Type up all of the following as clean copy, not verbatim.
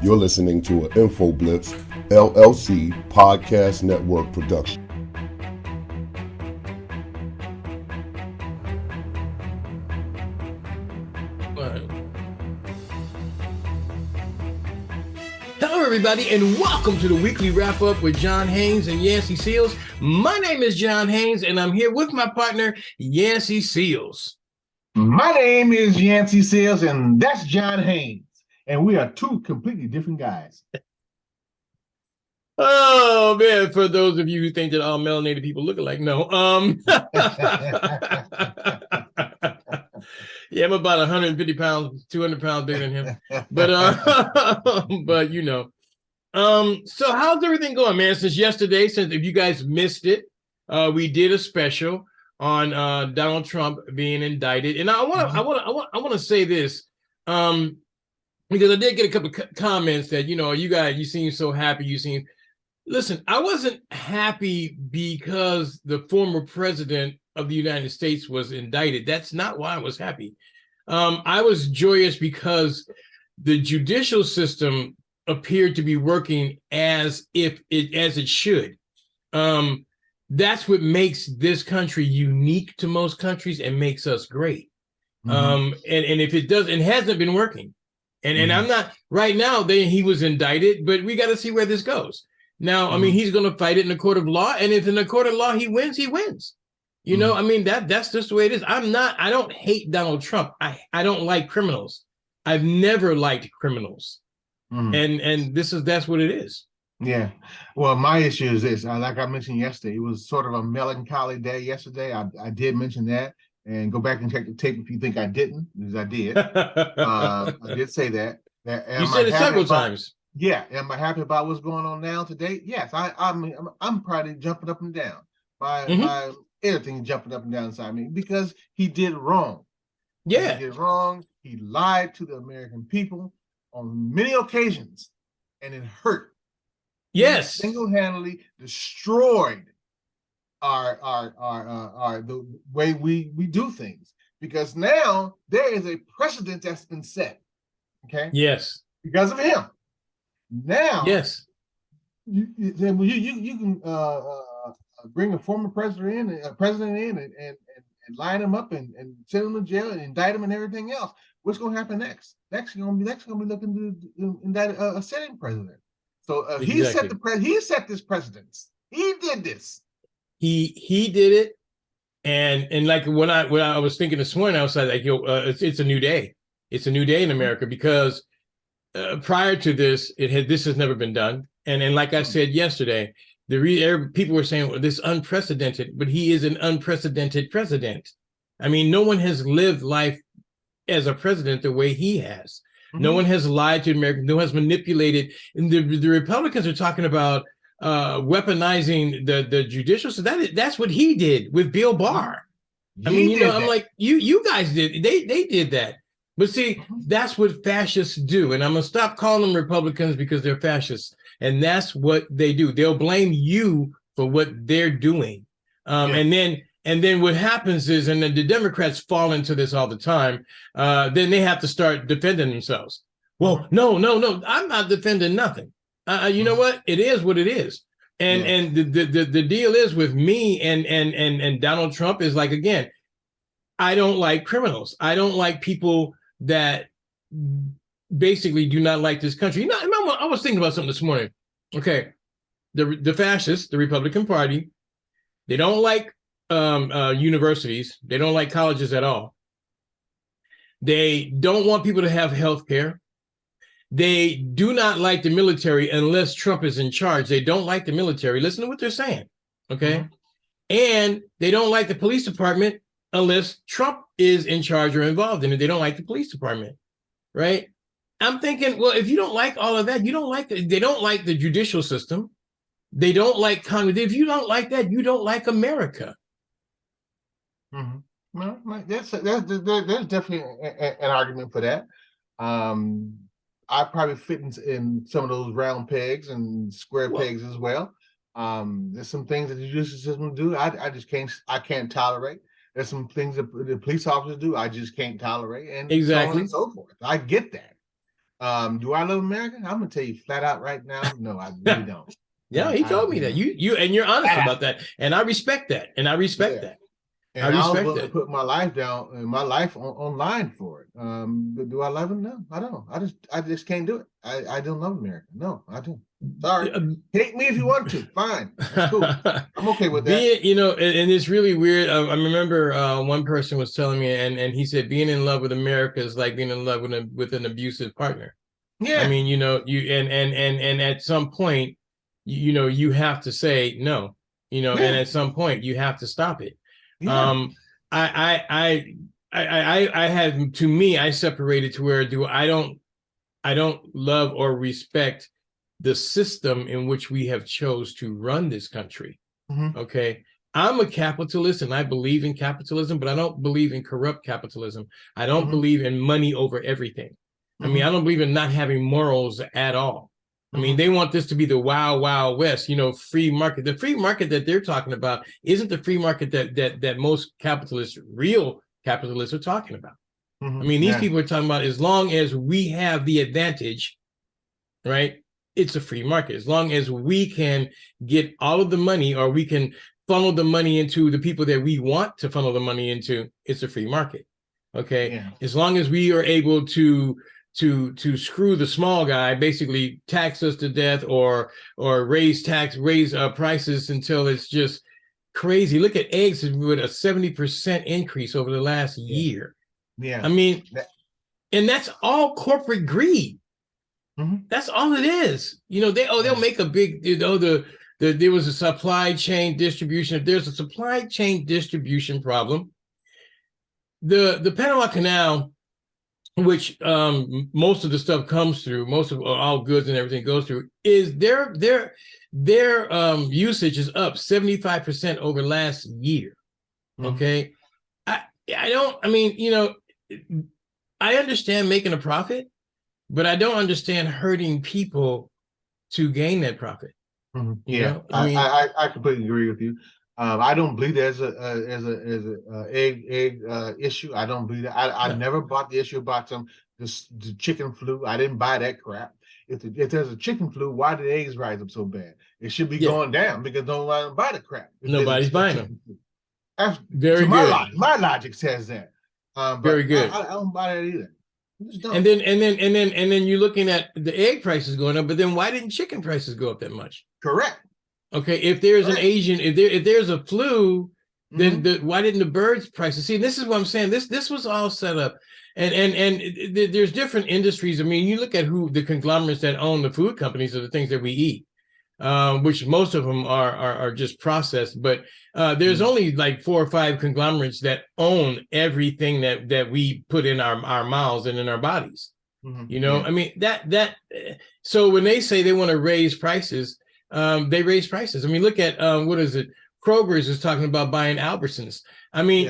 You're listening to an InfoBlitz LLC podcast network production. Hello, everybody, and welcome to the weekly wrap-up with John Haynes and Yancey Seals. My name is John Haynes, and I'm here with my partner, Yancey Seals. My name is Yancey Seals, and that's John Haynes. And we are two completely different guys. Oh, man, for those of you who think that all melanated people look alike, no. Yeah, I'm about 150 pounds, 200 pounds bigger than him. But you know. So how's everything going, man? Since yesterday, since if you guys missed it, we did a special on Donald Trump being indicted. And I want to say this. Because I did get a couple of comments that, you guys, you seem so happy. Listen, I wasn't happy because the former president of the United States was indicted. That's not why I was happy. I was joyous because the judicial system appeared to be working as it should. That's what makes this country unique to most countries and makes us great. And if it doesn't, it hasn't been working. And I'm not right now. He was indicted, but we got to see where this goes. Now, I mean, he's going to fight it in the court of law, and if in the court of law he wins, he wins. You know, I mean, that's just the way it is. I don't hate Donald Trump. I don't like criminals. I've never liked criminals, and that's what it is. Yeah. Well, my issue is this. Like I mentioned yesterday, it was sort of a melancholy day yesterday. I did mention that. And go back and check the tape if you think I didn't, because I did. I did say that. You said it several times. Yeah. Am I happy about what's going on now today? Yes. I'm probably jumping up and down. My everything jumping up and down inside me because he did wrong. Yeah. He did wrong. He lied to the American people on many occasions, and it hurt. Yes. He single-handedly destroyed the way we do things, because now there is a precedent that's been set. Okay. Yes. Because of him. Now. Yes. You can bring a former president in and line him up and send him to jail and indict him and everything else. What's going to happen next? Next going to be looking to indict a sitting president. So exactly. He set this precedence. He did this. He did it, and like when I was thinking this morning, I was like, it's a new day. It's a new day in America, because prior to this, this has never been done. And like I said yesterday, people were saying, well, this unprecedented, but he is an unprecedented president. I mean, no one has lived life as a president the way he has. No one has lied to Americans. No one has manipulated. And the Republicans are talking about weaponizing the judicial system. That's what he did with Bill Barr. I mean, I'm like, you guys did. They did that. But see, that's what fascists do. And I'm gonna stop calling them Republicans because they're fascists. And that's what they do. They'll blame you for what they're doing. And then what happens is, and then the Democrats fall into this all the time, then they have to start defending themselves. Well, no, I'm not defending nothing. You know what? It is what it is. And the deal is with me and Donald Trump is like, again, I don't like criminals. I don't like people that basically do not like this country. You know, I was thinking about something this morning. Okay. The fascists, the Republican Party, they don't like universities. They don't like colleges at all. They don't want people to have health care. They do not like the military unless Trump is in charge. They don't like the military. Listen to what they're saying, okay? And they don't like the police department unless Trump is in charge or involved in it. They don't like the police department, right? I'm thinking, well, if you don't like all of that, they don't like the judicial system. They don't like Congress. If you don't like that, you don't like America. Well, there's definitely an argument for that. I probably fit in some of those round pegs and square pegs as well. There's some things that the judicial system do I can't tolerate. There's some things that the police officers do I just can't tolerate, and exactly so on and so forth. I get that. Do I love America? I'm gonna tell you flat out right now. No, I really don't. Yeah, he told me that. And you're honest Flat about that. And I respect that. And I respect that. And I was willing to put my life down and my life online for it. Do I love it? No, I don't. I just can't do it. I don't love America. No, I don't. Sorry. Hate me if you want to. Fine. That's cool. I'm okay with that. And it's really weird. I remember one person was telling me, and he said, being in love with America is like being in love with an abusive partner. Yeah. I mean, you at some point, you have to say no, and at some point you have to stop it. Yeah. I had, to me, I separated to where I don't love or respect the system in which we have chose to run this country. Mm-hmm. Okay. I'm a capitalist and I believe in capitalism, but I don't believe in corrupt capitalism. I don't Mm-hmm. believe in money over everything. Mm-hmm. I mean, I don't believe in not having morals at all. I mean, they want this to be the wild, wild west, free market. The free market that they're talking about isn't the free market that most real capitalists are talking about. Mm-hmm. I mean, these people are talking about, as long as we have the advantage, right? It's a free market. As long as we can get all of the money, or we can funnel the money into the people that we want to funnel the money into, it's a free market. Okay. Yeah. As long as we are able to screw the small guy, basically tax us to death, or raise prices until it's just crazy. Look at eggs with a 70% increase over the last year. Yeah. I mean, and that's all corporate greed. Mm-hmm. That's all it is. They'll make a big, there was a supply chain distribution. If there's a supply chain distribution problem, the Panama Canal, which most of the stuff comes through, most of all goods and everything goes through, is their usage is up 75% over last year. Mm-hmm. Okay. I understand making a profit, but I don't understand hurting people to gain that profit. Mm-hmm. Yeah, I completely agree with you. I don't believe there's a egg issue. I don't believe that. I never bought the issue about the chicken flu. I didn't buy that crap. If there's a chicken flu, why did eggs rise up so bad? It should be going down, because nobody buy the crap. Nobody's buying them. Very good. My logic says that. But very good. I don't buy that either. And then you're looking at the egg prices going up, but then why didn't chicken prices go up that much? Correct. Okay, if there's an Asian, if there's a flu, then why didn't the birds prices? See, this is what I'm saying. This was all set up, and there's different industries. I mean, you look at who the conglomerates that own the food companies are the things that we eat, which most of them are just processed. But there's only like 4 or 5 conglomerates that own everything that we put in our mouths and in our bodies. I mean, that. So when they say they want to raise prices, they raise prices. I mean, look at what is it? Kroger's is talking about buying Albertsons. I mean,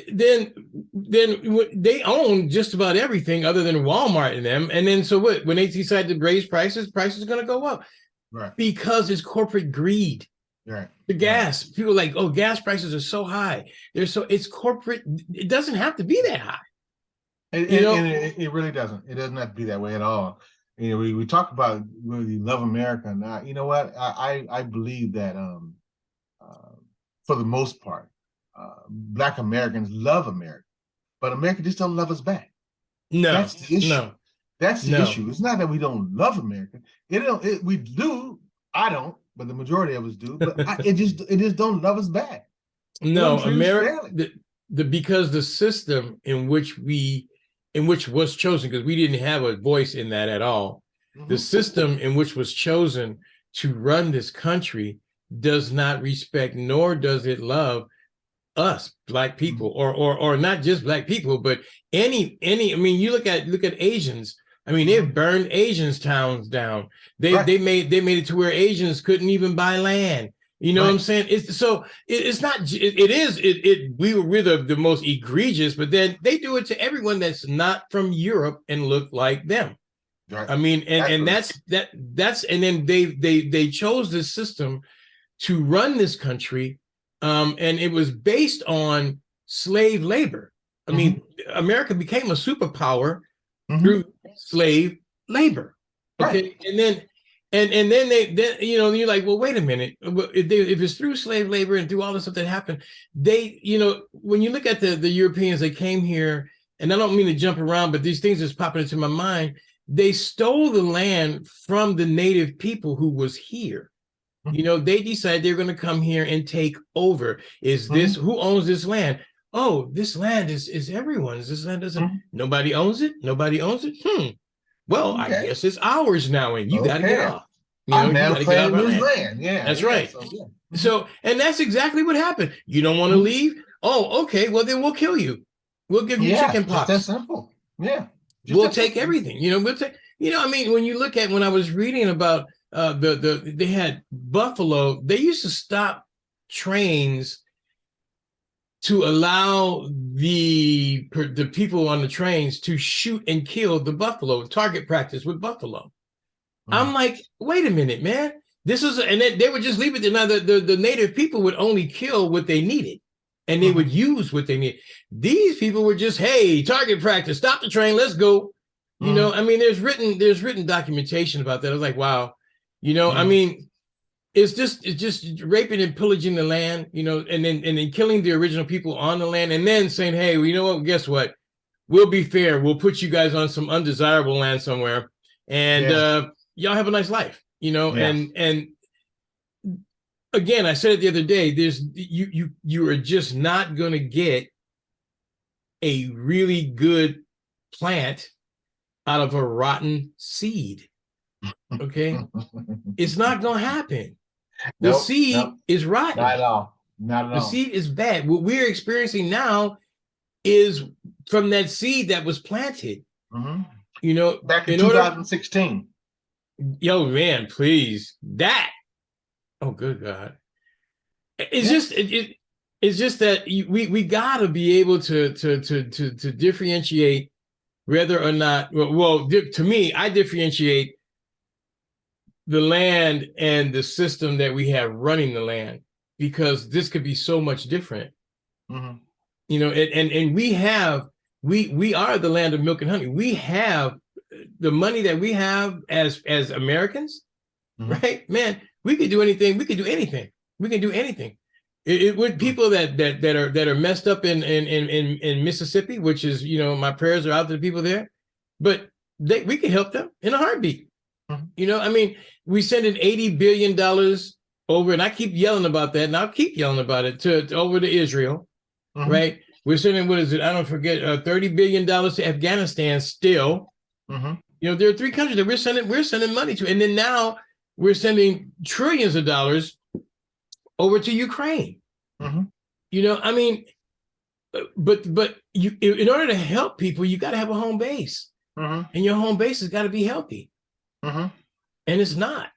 then they own just about everything other than Walmart and them. And then so what? When they decide to raise prices are going to go up, right? Because it's corporate greed. Right. The gas, people are like, oh, gas prices are so high. It's corporate. It doesn't have to be that high. It really doesn't. It doesn't have to be that way at all. We talk about really love America, and you know what? I believe that for the most part, Black Americans love America, but America just don't love us back. No, that's the issue. No, that's the issue. It's not that we don't love America. We do. I don't, but the majority of us do. But it just don't love us back. No, America. Because the system in which was chosen, because we didn't have a voice in that at all. The system in which was chosen to run this country does not respect, nor does it love us, Black people, or not just Black people, but any. I mean, you look at Asians. I mean, they've burned Asians' towns down. They made it to where Asians couldn't even buy land. You know what I'm saying? We're the most egregious, but then they do it to everyone that's not from Europe and look like them. Right. I mean, and that's and then they chose this system to run this country, and it was based on slave labor. I mean, America became a superpower through slave labor. Okay. Right. And then you're like, well, wait a minute. If it's through slave labor and through all the stuff that happened, when you look at the Europeans that came here, and I don't mean to jump around, but these things just popping into my mind, they stole the land from the native people who was here. They decided they're going to come here and take over. Who owns this land? Oh, this land is everyone's. This land doesn't, nobody owns it. Nobody owns it. Well, I guess it's ours now, and you got to get off. I'm now claiming this land. Yeah, that's right. So, and that's exactly what happened. You don't want to leave? Oh, okay. Well, then we'll kill you. We'll give you chicken pox. That's simple. Yeah. We'll take everything. We'll take. I mean, when you look at, when I was reading about they had buffalo. They used to stop trains to allow the people on the trains to shoot and kill the buffalo, target practice with buffalo. I'm like, wait a minute, man. And they would just leave it there. Now, the native people would only kill what they needed, and they would use what they need. These people were just, hey, target practice, stop the train, let's go. I mean, there's written documentation about that. I was like, wow. I mean, it's just raping and pillaging the land, and then killing the original people on the land, and then saying, hey, well, you know what? Guess what? We'll be fair. We'll put you guys on some undesirable land somewhere, and y'all have a nice life, And again, I said it the other day. You are just not going to get a really good plant out of a rotten seed. Okay, it's not going to happen. The seed is rotten. Not at all. Not at all. The seed is bad. What we're experiencing now is from that seed that was planted. Back in 2016. Yo, man, please. That. Oh, good God. It's just that we got to be able to differentiate whether or not. Well, to me, I differentiate the land and the system that we have running the land, because this could be so much different. And we are the land of milk and honey. We have the money that we have as Americans, right? Man, we could do anything. We could do anything. We can do anything. It would people that are messed up in Mississippi, which is, my prayers are out to the people there, but we can help them in a heartbeat. I mean, we send in $80 billion over, and I keep yelling about that, and I'll keep yelling about it over to Israel, right? We're sending, what is it? I don't forget, $30 billion to Afghanistan still. There are 3 countries that we're sending money to, and then now we're sending trillions of dollars over to Ukraine. I mean, but in order to help people, you got to have a home base, and your home base has got to be healthy. And it's not.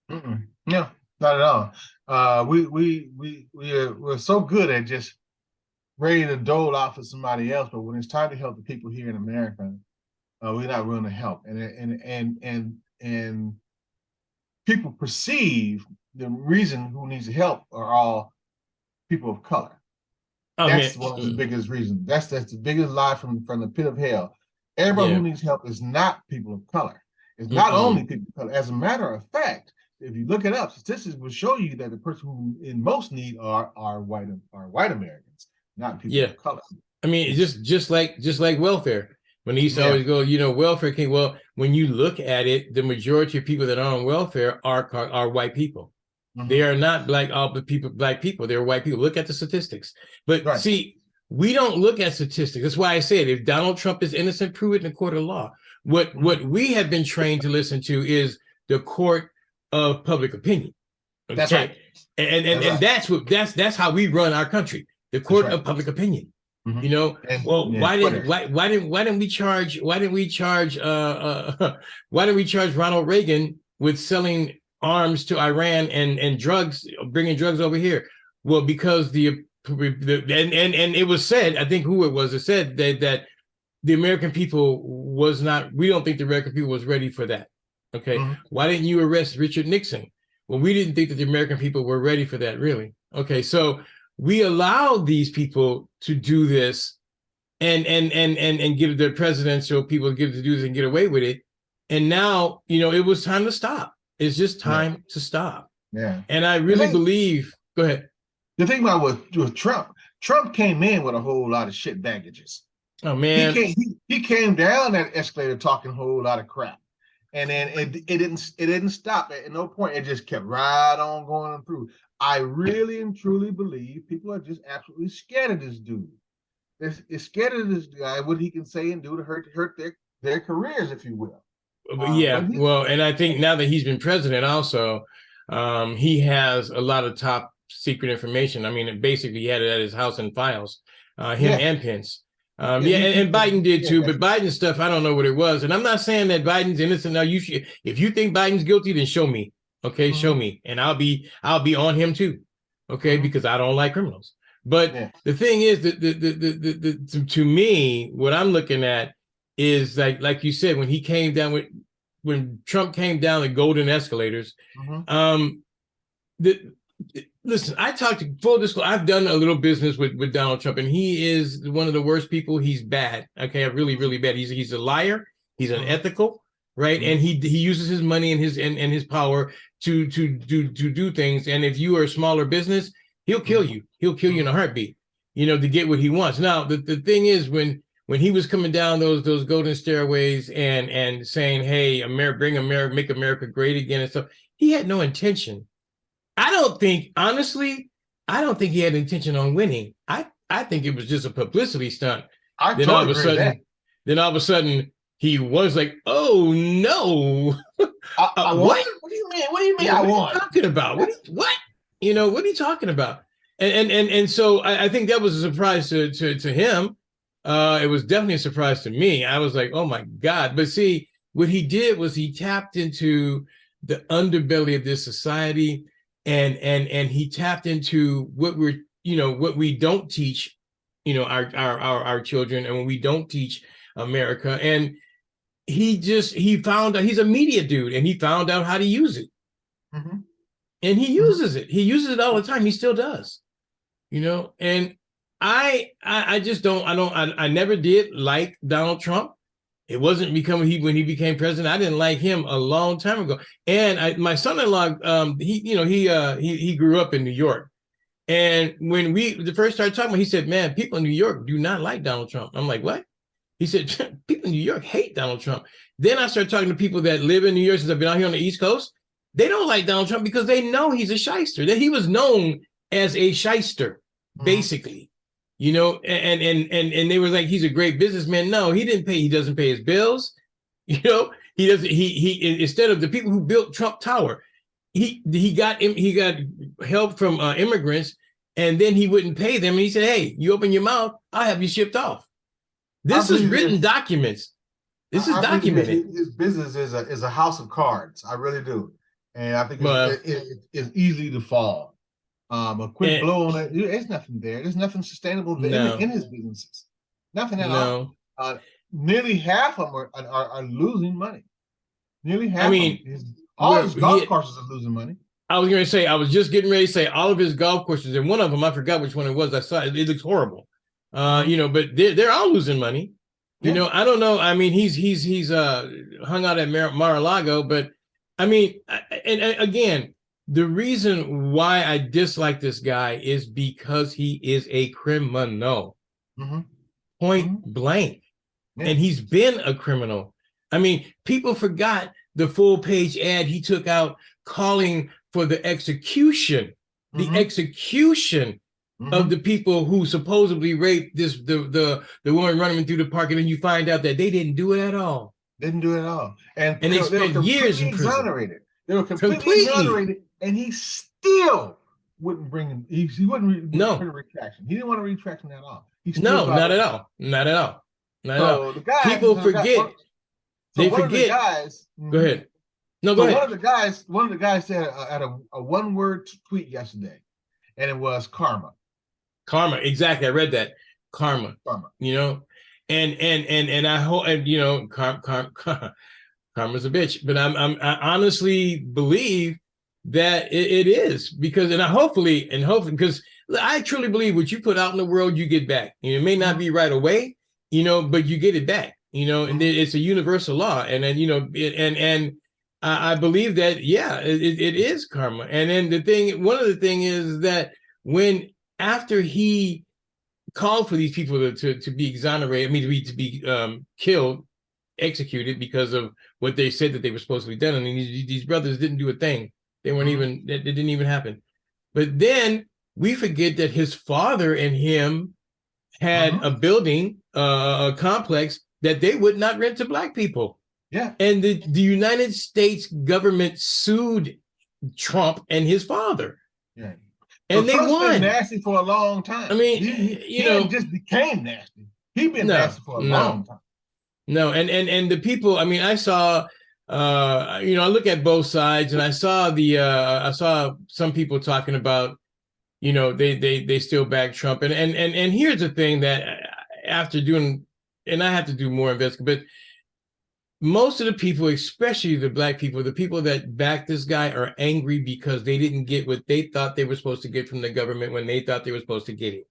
No, not at all. We're so good at just ready to dole out for somebody else, but when it's time to help the people here in America, we're not willing to help. And people perceive the reason who needs help are all people of color. That's one of the biggest reasons. That's the biggest lie from the pit of hell. Everybody who needs help is not people of color. It's not only people of color. As a matter of fact, if you look it up, statistics will show you that the person who in most need are white Americans, not people of color. I mean, just like welfare. When they used to always go, welfare came. Well, when you look at it, the majority of people that are on welfare are white people. They are not black people. They're white people. Look at the statistics. But see, we don't look at statistics. That's why I said, if Donald Trump is innocent, prove it in a court of law. What we have been trained to listen to is the court of public opinion. Okay? That's right. And that's how we run our country. The court of public opinion. Why didn't we charge Ronald Reagan with selling arms to Iran and drugs, bringing drugs over here? Well, because and it was said, I think who it was, it said that the American people we don't think the American people was ready for that. Okay. Why didn't you arrest Richard Nixon? Well, we didn't think that the American people were ready for that, really. Okay. So we allowed these people to do this, and give the presidential people give to do this and get away with it. And now, it was time to stop. It's just time to stop. Yeah. And I really believe, go ahead. The thing about with Trump came in with a whole lot of shit baggages. Oh man. He came down that escalator talking a whole lot of crap. And then it didn't stop at no point. It just kept right on going through. I really and truly believe people are just absolutely scared of this dude. They're scared of this guy, what he can say and do to hurt their careers, if you will. And I think now that he's been president also, he has a lot of top secret information. I mean, basically he had it at his house in files, and Pence. And Biden did too, but Biden's stuff, I don't know what it was. And I'm not saying that Biden's innocent. Now if you think Biden's guilty, then show me. Okay, show me. And I'll be on him too. Okay, because I don't like criminals. But the thing is that to me, what I'm looking at is like you said, when Trump came down the golden escalators, listen, I talked to full disclosure. I've done a little business with Donald Trump, and he is one of the worst people. He's bad. Okay, really, really bad. He's a liar. He's unethical, right? And he uses his money and his power to do things. And if you are a smaller business, he'll kill you. He'll kill you in a heartbeat, to get what he wants. Now, the thing is, when he was coming down those golden stairways and saying, "Hey, make America great again," and stuff, he had no intention. Honestly, I don't think he had intention on winning. I think it was just a publicity stunt. Then all of a sudden, he was like, "Oh no, what? What do you mean? What do you mean? What are you talking about? What? What are you talking about?" And so I think that was a surprise to him. It was definitely a surprise to me. I was like, "Oh my God!" But see, what he did was he tapped into the underbelly of this society. And he tapped into what what we don't teach, our children, and when we don't teach America. And he found out, he's a media dude, and he found out how to use it. And he uses it. He uses it all the time. He still does, and I just don't, I never did like Donald Trump. It wasn't when he became president. I didn't like him a long time ago. And my son-in-law, he grew up in New York. And when we first started talking, he said, "Man, people in New York do not like Donald Trump." I'm like, "What?" He said, "People in New York hate Donald Trump." Then I started talking to people that live in New York since I've been out here on the East Coast. They don't like Donald Trump because they know he's a shyster. That he was known as a shyster, basically. And they were like, "He's a great businessman." No, he doesn't pay his bills. He doesn't, he instead of the people who built Trump Tower, he got help from immigrants, and then he wouldn't pay them. And he said, "Hey, you open your mouth, I'll have you shipped off." This is written documents. This is documented. His business is a house of cards. I really do. And I think it's easy to fall. A quick blow on it. There's nothing there. There's nothing sustainable in his businesses. Nothing at all. Nearly half of them are losing money. Nearly half. All his golf courses are losing money. I was going to say, I was just getting ready to say all of his golf courses, and one of them, I forgot which one it was. I saw it. It looks horrible. But they're all losing money. I don't know. He's hung out at Mar-a-Lago, but and again, the reason why I dislike this guy is because he is a criminal. Point blank. And he's been a criminal. People forgot the full page ad he took out calling for the execution of the people who supposedly raped the woman running through the park, and then you find out that they didn't do it at all. And they spent years in prison. Exonerated. They were completely exonerated, and he still wouldn't bring him. He wouldn't bring a retraction. He didn't want a retraction at all. Not at all. Not at all. People forget. They forget. Go ahead. No, go ahead. One of the guys said at a one-word tweet yesterday, and it was karma. Karma, exactly. I read that. Karma. And I hope, karma's a bitch. But I honestly believe that it is, because hopefully because I truly believe what you put out in the world, you get back. It may not be right away, but you get it back, and it's a universal law. And then, and I believe that, yeah, it is karma. And then one of the thing is that after he called for these people to be exonerated, I mean, to be killed, executed because of what they said that they were supposed to be done. I mean, these brothers didn't do a thing. They weren't even, it didn't even happen. But then we forget that his father and him had a building, a complex that they would not rent to Black people. Yeah. And the United States government sued Trump and his father. Yeah. And they Trump's won. been nasty for a long time. I mean, he just became nasty. He's been nasty for a long time. No, and the people, I mean, I saw, I look at both sides, and I saw some people talking about, they still back Trump. And here's the thing that after doing, and I have to do more investigation, but most of the people, especially the Black people, the people that back this guy are angry because they didn't get what they thought they were supposed to get from the government when they thought they were supposed to get it.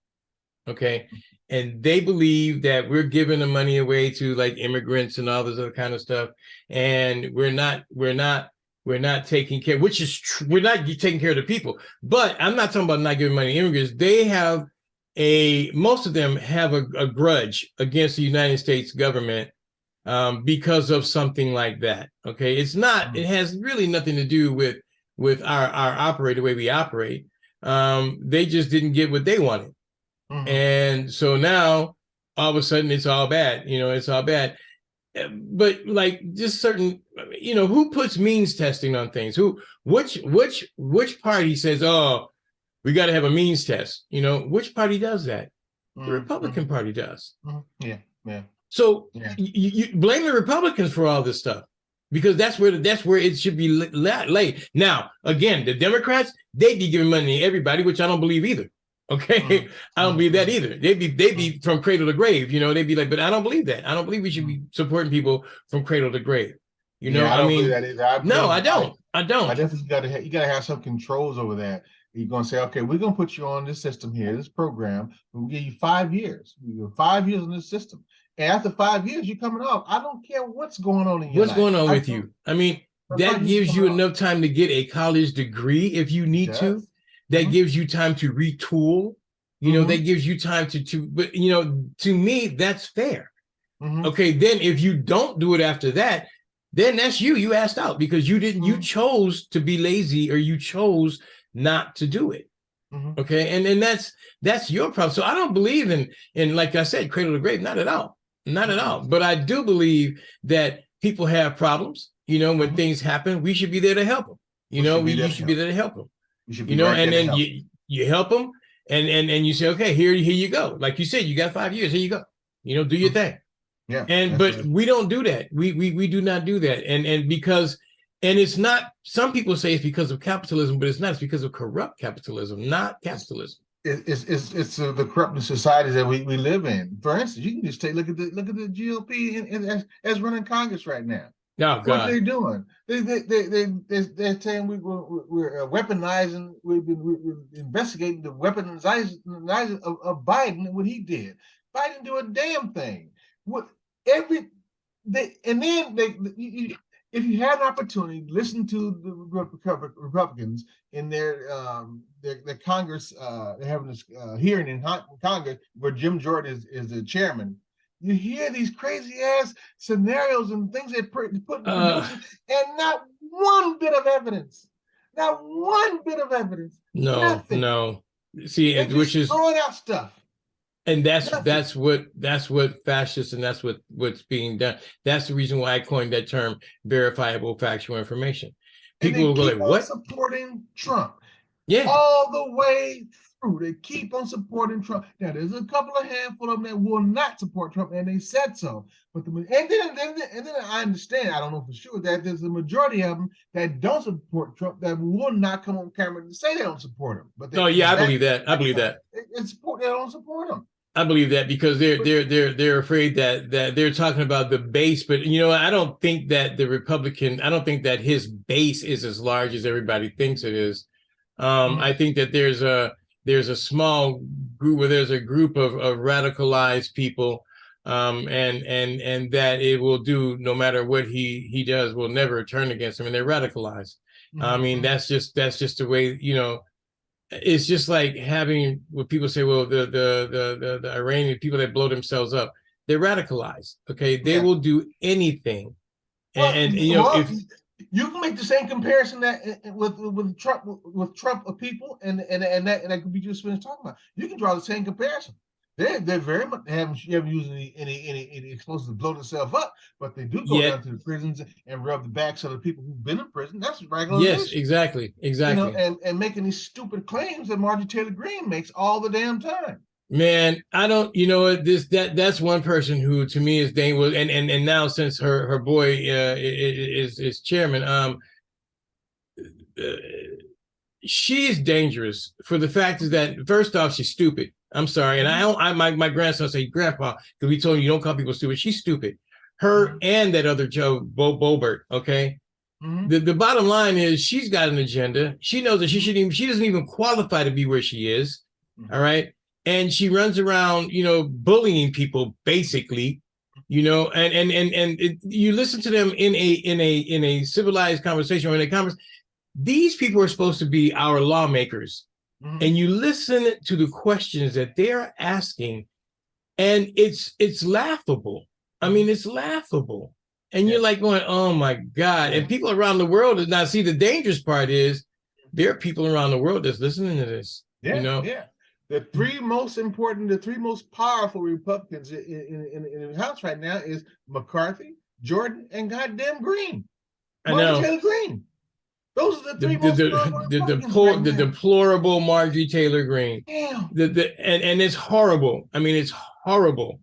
Okay. And they believe that we're giving the money away to like immigrants and all this other kind of stuff. And we're not taking care, which is true. We're not taking care of the people, but I'm not talking about not giving money to immigrants. They have most of them have a grudge against the United States government because of something like that. Okay. It's not, it has really nothing to do with our the way we operate. They just didn't get what they wanted. And so now all of a sudden it's all bad, it's all bad. But like just certain, who puts means testing on things? Which party says, oh, we got to have a means test? Which party does that? The Republican Party does. Yeah. So you blame the Republicans for all this stuff because that's where it should be laid. Now, again, the Democrats, they be giving money to everybody, which I don't believe either. Okay. I don't believe that either. They'd be from cradle to grave, they'd be like, but I don't believe that. I don't believe we should be supporting people from cradle to grave. I don't believe that either. I don't. I definitely you gotta have some controls over that. You're gonna say, okay, we're gonna put you on this system here, this program. We'll give you 5 years. You have 5 years on this system. And after 5 years, you're coming off. I don't care what's going on in your life. What's going on with you? I mean, that gives you enough time to get a college degree if you need to. That gives you time to retool, that gives you time but to me, that's fair. Okay, then if you don't do it after that, then that's you asked out because you chose to be lazy or you chose not to do it. Okay, and then that's your problem. So I don't believe in like I said, cradle to grave, not at all. But I do believe that people have problems, when things happen, we should be there to help them. You should be there to help them. And then you help them and you say, okay, here you go. Like you said, you got 5 years. Here you go. Do your thing. Yeah. But we don't do that. We do not do that. And because it's not, some people say it's because of capitalism, but it's not. It's because of corrupt capitalism, not capitalism. It's the corrupt society that we live in. For instance, you can just look at the GOP as running Congress right now. Oh, God. What they're doing? They're saying we're weaponizing. We're investigating the weaponization of Biden and what he did. Biden didn't do a damn thing. If you had an opportunity, listen to the Republicans in their Congress. They're having this hearing in Congress where Jim Jordan is the chairman. You hear these crazy ass scenarios and things they put in the news, and not one bit of evidence. Not one bit of evidence. Nothing. No. See, which is throwing out stuff. And that's what fascists and that's what's being done. That's the reason why I coined that term, verifiable factual information. People will go like, what? Supporting Trump. Yeah. All the way through. They keep on supporting Trump. Now, there's a handful of them that will not support Trump, and they said so. But then I understand, I don't know for sure, that there's a majority of them that don't support Trump that will not come on camera and say they don't support him. But I believe that. I believe that. They don't support him. I believe that because they're afraid that they're talking about the base, but I don't think that I don't think that his base is as large as everybody thinks it is. I think that there's a small group where there's a group of radicalized people and that it will do no matter what he does will never turn against him, and they're radicalized. I mean, that's just the way, it's just like having what people say, well, the Iranian people that blow themselves up, they're radicalized. Okay, they will do anything. Well, And if you can make the same comparison that with Trump of people and that could be just finished talking about. You can draw the same comparison. They're very much haven't used any explosives to blow themselves up, but they do go down to the prisons and rub the backs of the people who've been in prison. That's regular. Yes, exactly. And making these stupid claims that Marjorie Taylor Greene makes all the damn time. Man, I don't, that's one person who to me is dangerous. And now since her boy is chairman, she is dangerous for the fact is that first off, she's stupid. I'm sorry. And my grandson say, Grandpa, because we told him you don't call people stupid. She's stupid. Her and that other Joe Boebert. Okay. The bottom line is she's got an agenda. She knows that she doesn't even qualify to be where she is. All right. And she runs around, bullying people basically, and you listen to them in a civilized conversation or in a conversation. These people are supposed to be our lawmakers. And you listen to the questions that they're asking, and it's laughable. I mean, it's laughable. And you're like going, oh my God. And people around the world now see the dangerous part is there are people around the world that's listening to this. The three most powerful Republicans in the House right now is McCarthy, Jordan, and goddamn Green. Marjorie Taylor Greene. Those are the three most powerful the deplorable Marjorie Taylor Greene. Damn. And it's horrible. I mean, it's horrible.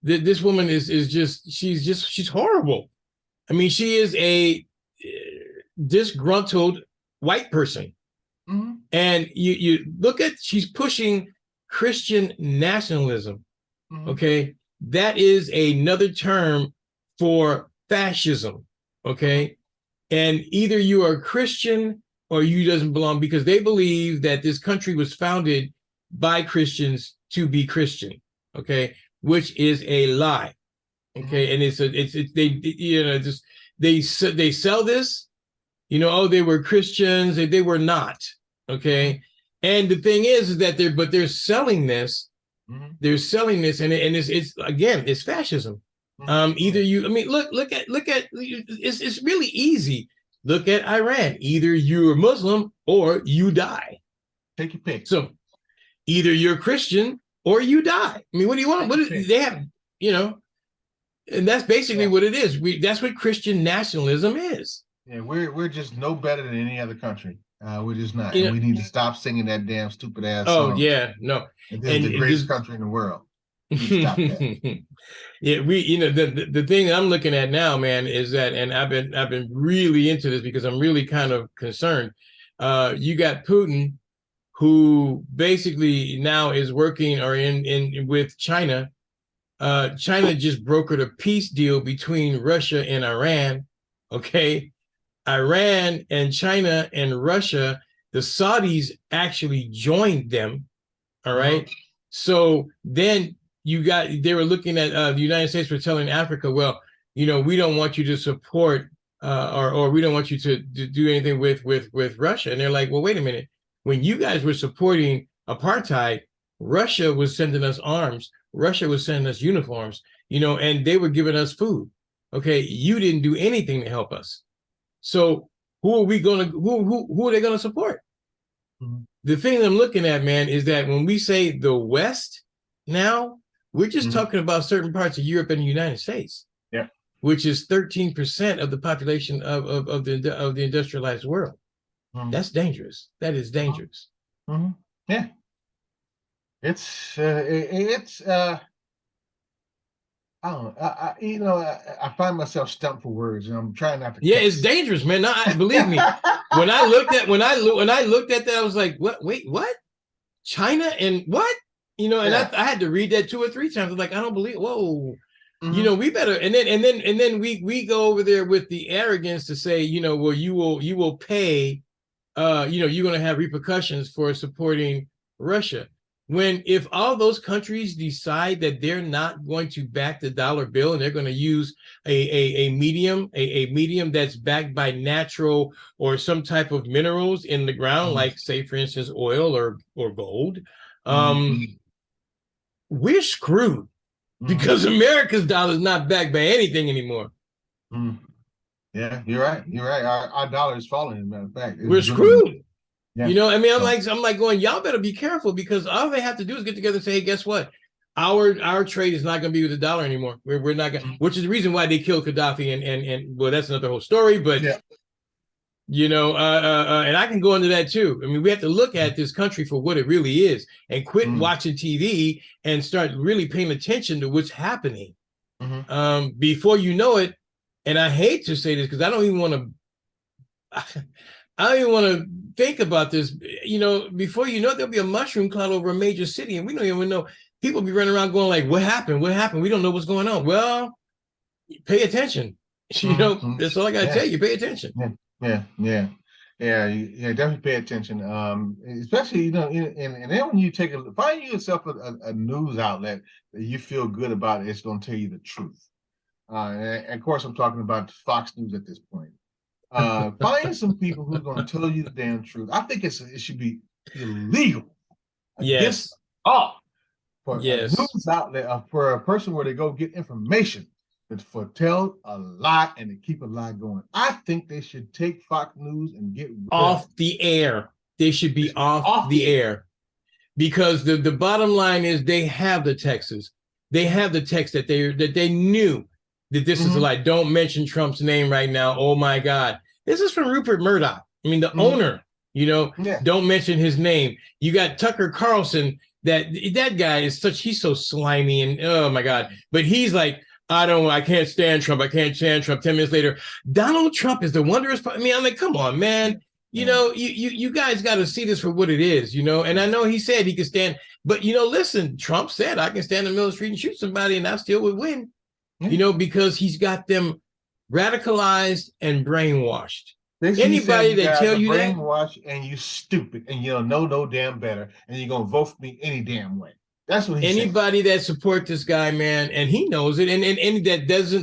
This woman she's horrible. I mean, she is a disgruntled white person. And you look at, she's pushing Christian nationalism. Okay. That is another term for fascism. Okay. And either you are Christian or you doesn't belong, because they believe that this country was founded by Christians to be Christian. Okay. Which is a lie. Okay. And they sell this, they were Christians. They were not. Okay. And the thing is that they're selling this. They're selling this, and it's fascism. Either look at it's really easy. Look at Iran. Either you're Muslim or you die. Take your pick. So either you're Christian or you die. I mean, what do you want? They have, and that's basically what it is. That's what Christian nationalism is. Yeah, we're just no better than any other country. We're just not. And we need to stop singing that damn stupid ass song. Oh yeah, no. And this is the greatest country in the world. Stop that. Yeah, the thing I'm looking at now, man, is that, and I've been really into this because I'm really kind of concerned. You got Putin, who basically now is working or in with China. China just brokered a peace deal between Russia and Iran. Okay. Iran and China and Russia, the Saudis actually joined them. All right. So then they were looking at the United States were telling Africa, well, we don't want you to support or we don't want you to do anything with Russia. And they're like, well, wait a minute. When you guys were supporting apartheid, Russia was sending us arms. Russia was sending us uniforms, and they were giving us food. Okay. You didn't do anything to help us. So who are they going to support? The thing I'm looking at, man, is that when we say the West now, we're just talking about certain parts of Europe and the United States, which is 13% of the population of the industrialized world. That's dangerous. That is dangerous. Yeah, it's I don't know. I find myself stumped for words, and I'm trying not to. Yeah, it's dangerous, man. No, believe me. when I looked at that, I was like, "What? Wait, what? China and what?" And I had to read that 2 or 3 times. I'm like, I don't believe. Whoa, we better. And then we go over there with the arrogance to say, well, you will pay. You're going to have repercussions for supporting Russia. if all those countries decide that they're not going to back the dollar bill and they're going to use a medium that's backed by natural or some type of minerals in the ground, like say for instance oil or gold, we're screwed because America's dollar is not backed by anything anymore. Yeah, you're right. You're right. Our dollar is falling. As a matter of fact, we're screwed. Yeah. You know, I mean, I'm like going, y'all better be careful, because all they have to do is get together and say, hey, guess what? Our trade is not going to be with the dollar anymore. We're not going, which is the reason why they killed Gaddafi and well, that's another whole story. But you know, and I can go into that too. I mean, we have to look at this country for what it really is, and quit watching TV and start really paying attention to what's happening. Before you know it, and I hate to say this because I don't even want to think about this. You know, before you know it, there'll be a mushroom cloud over a major city, and we don't even know. People be running around going like, "What happened? What happened? We don't know what's going on." Well, pay attention. You know, that's all I gotta tell you. Pay attention. Yeah, definitely pay attention. Especially, you know, and then when you find yourself a news outlet that you feel good about, it's going to tell you the truth. And of course, I'm talking about Fox News at this point. Find some people who's going to tell you the damn truth. I think it should be illegal. Yes. For a news outlet, for a person where they go get information, to tell a lie and to keep a lie going. I think they should take Fox News and get off the air. They should be off the air, because the bottom line is they have the texts. They have the text that they knew that this is a lie. Don't mention Trump's name right now. Oh my God, this is from Rupert Murdoch. I mean, the owner. You know, don't mention his name. You got Tucker Carlson. That guy is he's so slimy, and oh my God. But he's like, I can't stand Trump. I can't stand Trump. 10 minutes later, Donald Trump is the wondrous. I mean, I'm like, come on, man. You know, you guys got to see this for what it is, you know. And I know he said he could stand, but you know, listen, Trump said I can stand in the middle of the street and shoot somebody and I still would win, you know, because he's got them radicalized and brainwashed. Anybody that tell you that brainwashed and you stupid and you don't know no damn better and you're gonna vote for me any damn way. That's what he said. Anybody that support this guy, man, and he knows it, and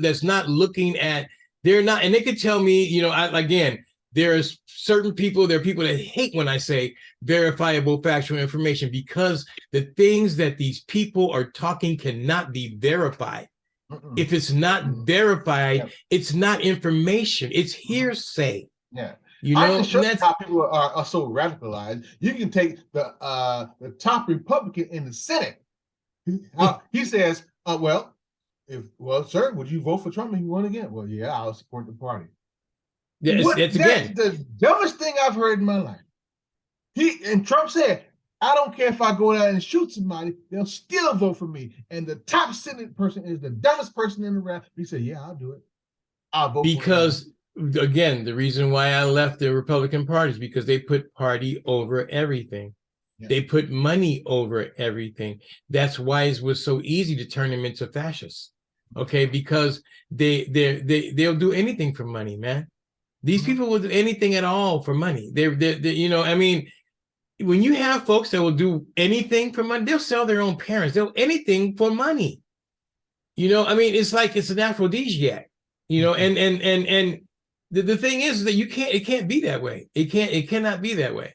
that's not looking at, they're not, and they could tell me, you know, again, there's certain people, there are people that hate when I say verifiable factual information, because the things that these people are talking cannot be verified. If it's not verified, it's not information, it's hearsay. You know, I can show you how people are so radicalized. You can take the top Republican in the Senate. He says, sir, would you vote for Trump if you won again? Well, yeah, I'll support the party. Yeah, that's the dumbest thing I've heard in my life. Trump said, I don't care if I go out and shoot somebody, they'll still vote for me. And the top Senate person is the dumbest person in the round. He said, yeah, I'll do it. I'll vote because again, the reason why I left the Republican Party is because they put party over everything. They put money over everything. That's why it was so easy to turn them into fascists. Okay, because they'll do anything for money, man. These people will do anything at all for money. They're you know, I mean, when you have folks that will do anything for money, they'll sell their own parents. They'll anything for money. You know, I mean, it's like it's an aphrodisiac. You know, and the thing is that it can't be that way. It cannot be that way.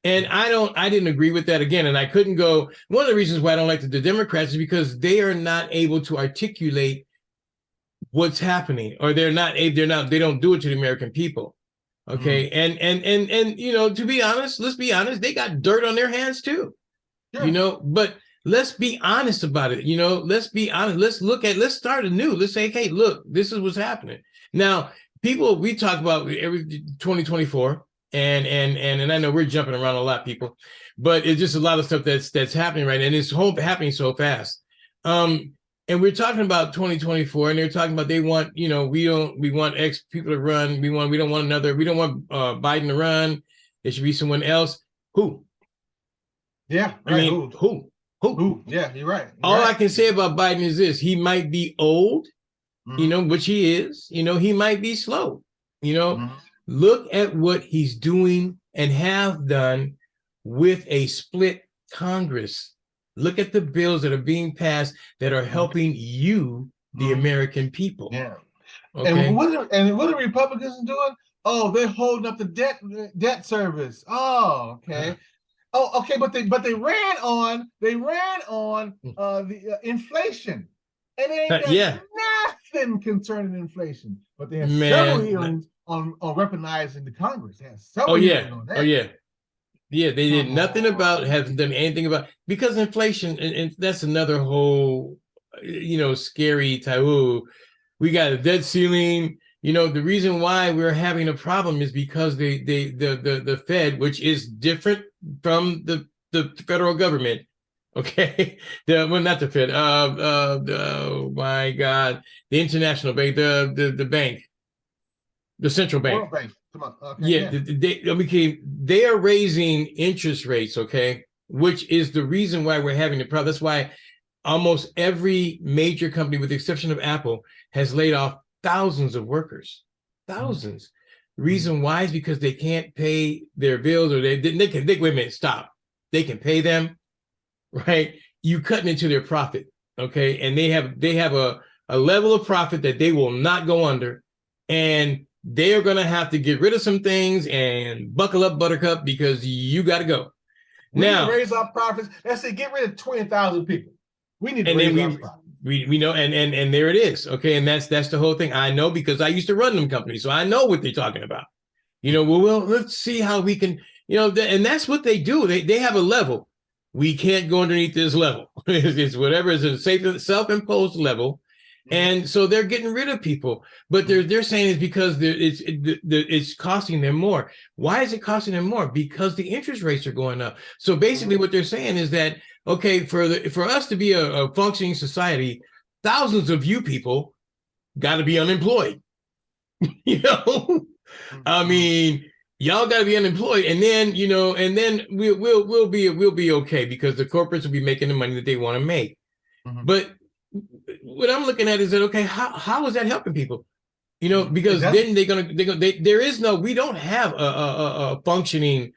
And I didn't agree with that again. And I couldn't go. One of the reasons why I don't like the Democrats is because they are not able to articulate what's happening, or they don't do it to the American people. Okay. And you know, to be honest, let's be honest, they got dirt on their hands too. You know, but let's be honest about it. You know, let's be honest. Let's start anew. Let's say, hey, look, this is what's happening. Now, we talk about every 2024, and I know we're jumping around a lot, people, but it's just a lot of stuff that's happening right now, and it's happening so fast. And we're talking about 2024, and they're talking about they want, you know, we want X people to run. We don't want Biden to run. It should be someone else. Who? Yeah, right. I mean, who? Yeah, you're right. All I can say about Biden is this: he might be old. You know, which he is, you know, he might be slow, you know, look at what he's doing and have done with a split Congress. Look at the bills that are being passed that are helping you, the American people. Yeah. Okay. And what are Republicans doing? Oh, they're holding up the debt service. Oh, okay. Oh, okay, but they ran on the inflation, and they ain't done nothing concerning inflation. But they have several hearings on weaponizing the Congress. They have several hearings on that. Oh yeah. Yeah, they did nothing about, haven't done anything about, because inflation, and that's another whole, scary taboo. We got a debt ceiling. The reason why we're having a problem is because the Fed, which is different from the federal government, okay? Not the Fed. Oh my God, the international bank, the bank, the central bank. World Bank. Come on. Okay, they are raising interest rates, okay, which is the reason why we're having the problem. That's why almost every major company, with the exception of Apple, has laid off thousands of workers. Thousands. The reason why is because they can't pay their bills, or they can. Wait a minute, stop. They can pay them, right? You cutting into their profit, okay, and they have a level of profit that they will not go under, and they are going to have to get rid of some things and buckle up, Buttercup, because you got to go. We need to raise our profits. Let's say get rid of 20,000 people. We need to raise our profits. We know, and there it is. Okay, and that's the whole thing. I know, because I used to run them companies, so I know what they're talking about. Well, let's see how we can, and that's what they do. They have a level. We can't go underneath this level. It's whatever is a safe, self-imposed level. And so they're getting rid of people, but they're saying it's because it's costing them more. Why is it costing them more? Because the interest rates are going up. So basically, what they're saying is that, okay, for us to be a functioning society, thousands of you people got to be unemployed. I mean, y'all got to be unemployed, and then we'll be okay, because the corporates will be making the money that they want to make. But what I'm looking at is that, okay, how is that helping people? Because then we don't have a functioning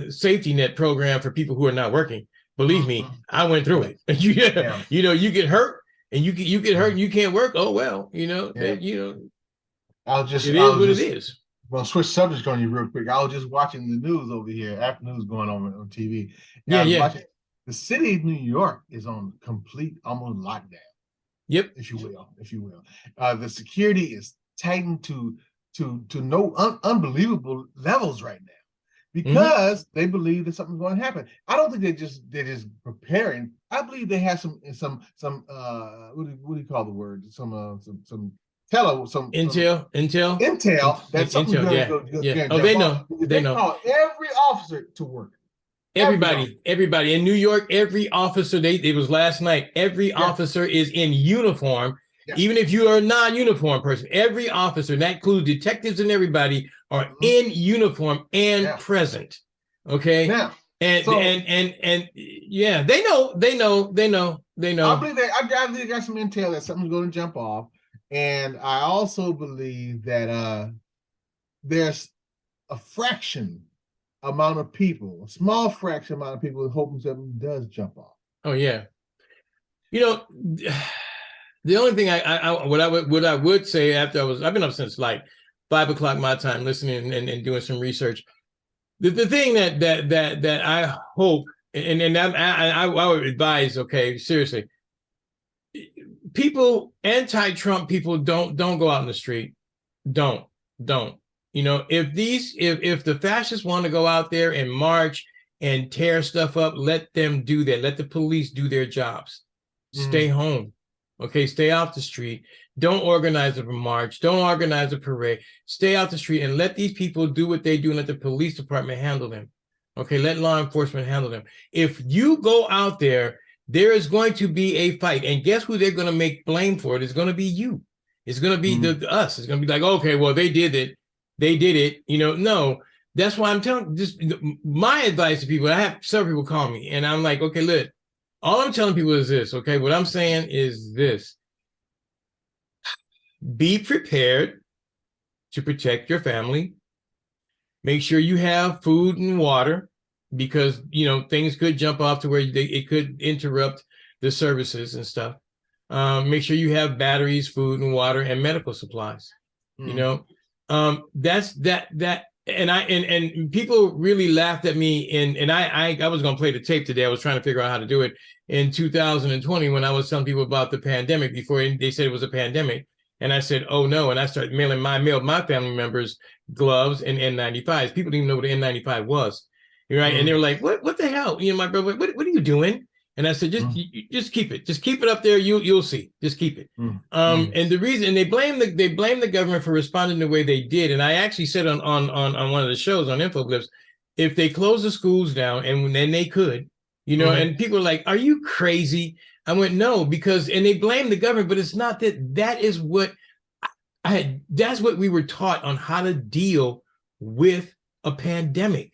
safety net program for people who are not working. Believe me, I went through it. You get hurt, and you get hurt and you can't work. Oh well, it is what it is. Well, switch subjects on you real quick. I was just watching the news over here, afternoons going on TV. Watching, the city of New York is on complete, almost lockdown. Yep. If you will. The security is tightened to unbelievable levels right now, because they believe that something's going to happen. I don't think they're just preparing. I believe they have some what do you call the word? Some intel that something's going to go. Oh, they know. They call every officer to work. Everybody in New York, every officer, it was last night, every officer is in uniform. Even if you are a non-uniform person, every officer, that includes detectives and everybbe, are in uniform and present. Okay. Now, they know. I believe they got some intel that something's going to jump off. And I also believe that there's a small fraction amount of people hoping something does jump off. Oh yeah. The only thing I would say, after I've been up since like 5 o'clock my time, listening and doing some research. The thing that I hope, and I would advise, okay, seriously, people, anti-Trump people, don't go out in the street. Don't. If the fascists want to go out there and march and tear stuff up, let them do that. Let the police do their jobs. Stay home. Okay, stay off the street. Don't organize a march. Don't organize a parade. Stay out the street and let these people do what they do, and let the police department handle them. Okay, let law enforcement handle them. If you go out there, there is going to be a fight. And guess who they're going to make blame for it? It's going to be you. It's going to be us. It's going to be like, okay, well, they did it. No, that's why I'm telling, just my advice to people. I have several people call me, and I'm like, okay, look, all I'm telling people is this, okay? What I'm saying is this: be prepared to protect your family. Make sure you have food and water. because things could jump off to where it could interrupt the services and stuff. Make sure you have batteries, food and water, and medical supplies. That's that. And people really laughed at me. And I was going to play the tape today. I was trying to figure out how to do it in 2020 when I was telling people about the pandemic before they said it was a pandemic. And I said, oh no. And I started mailing my family members gloves and N95s. People didn't even know what an N95 was. Right. And they were like, what the hell? My brother, what are you doing? And I said, just keep it. Just keep it up there. You'll see. Just keep it. And the reason, and they blame the government for responding the way they did. And I actually said on one of the shows on Infoblips, if they close the schools down, and then they could, and people are like, are you crazy? I went, no, because, and they blame the government, but it's not that is what that's what we were taught on how to deal with a pandemic.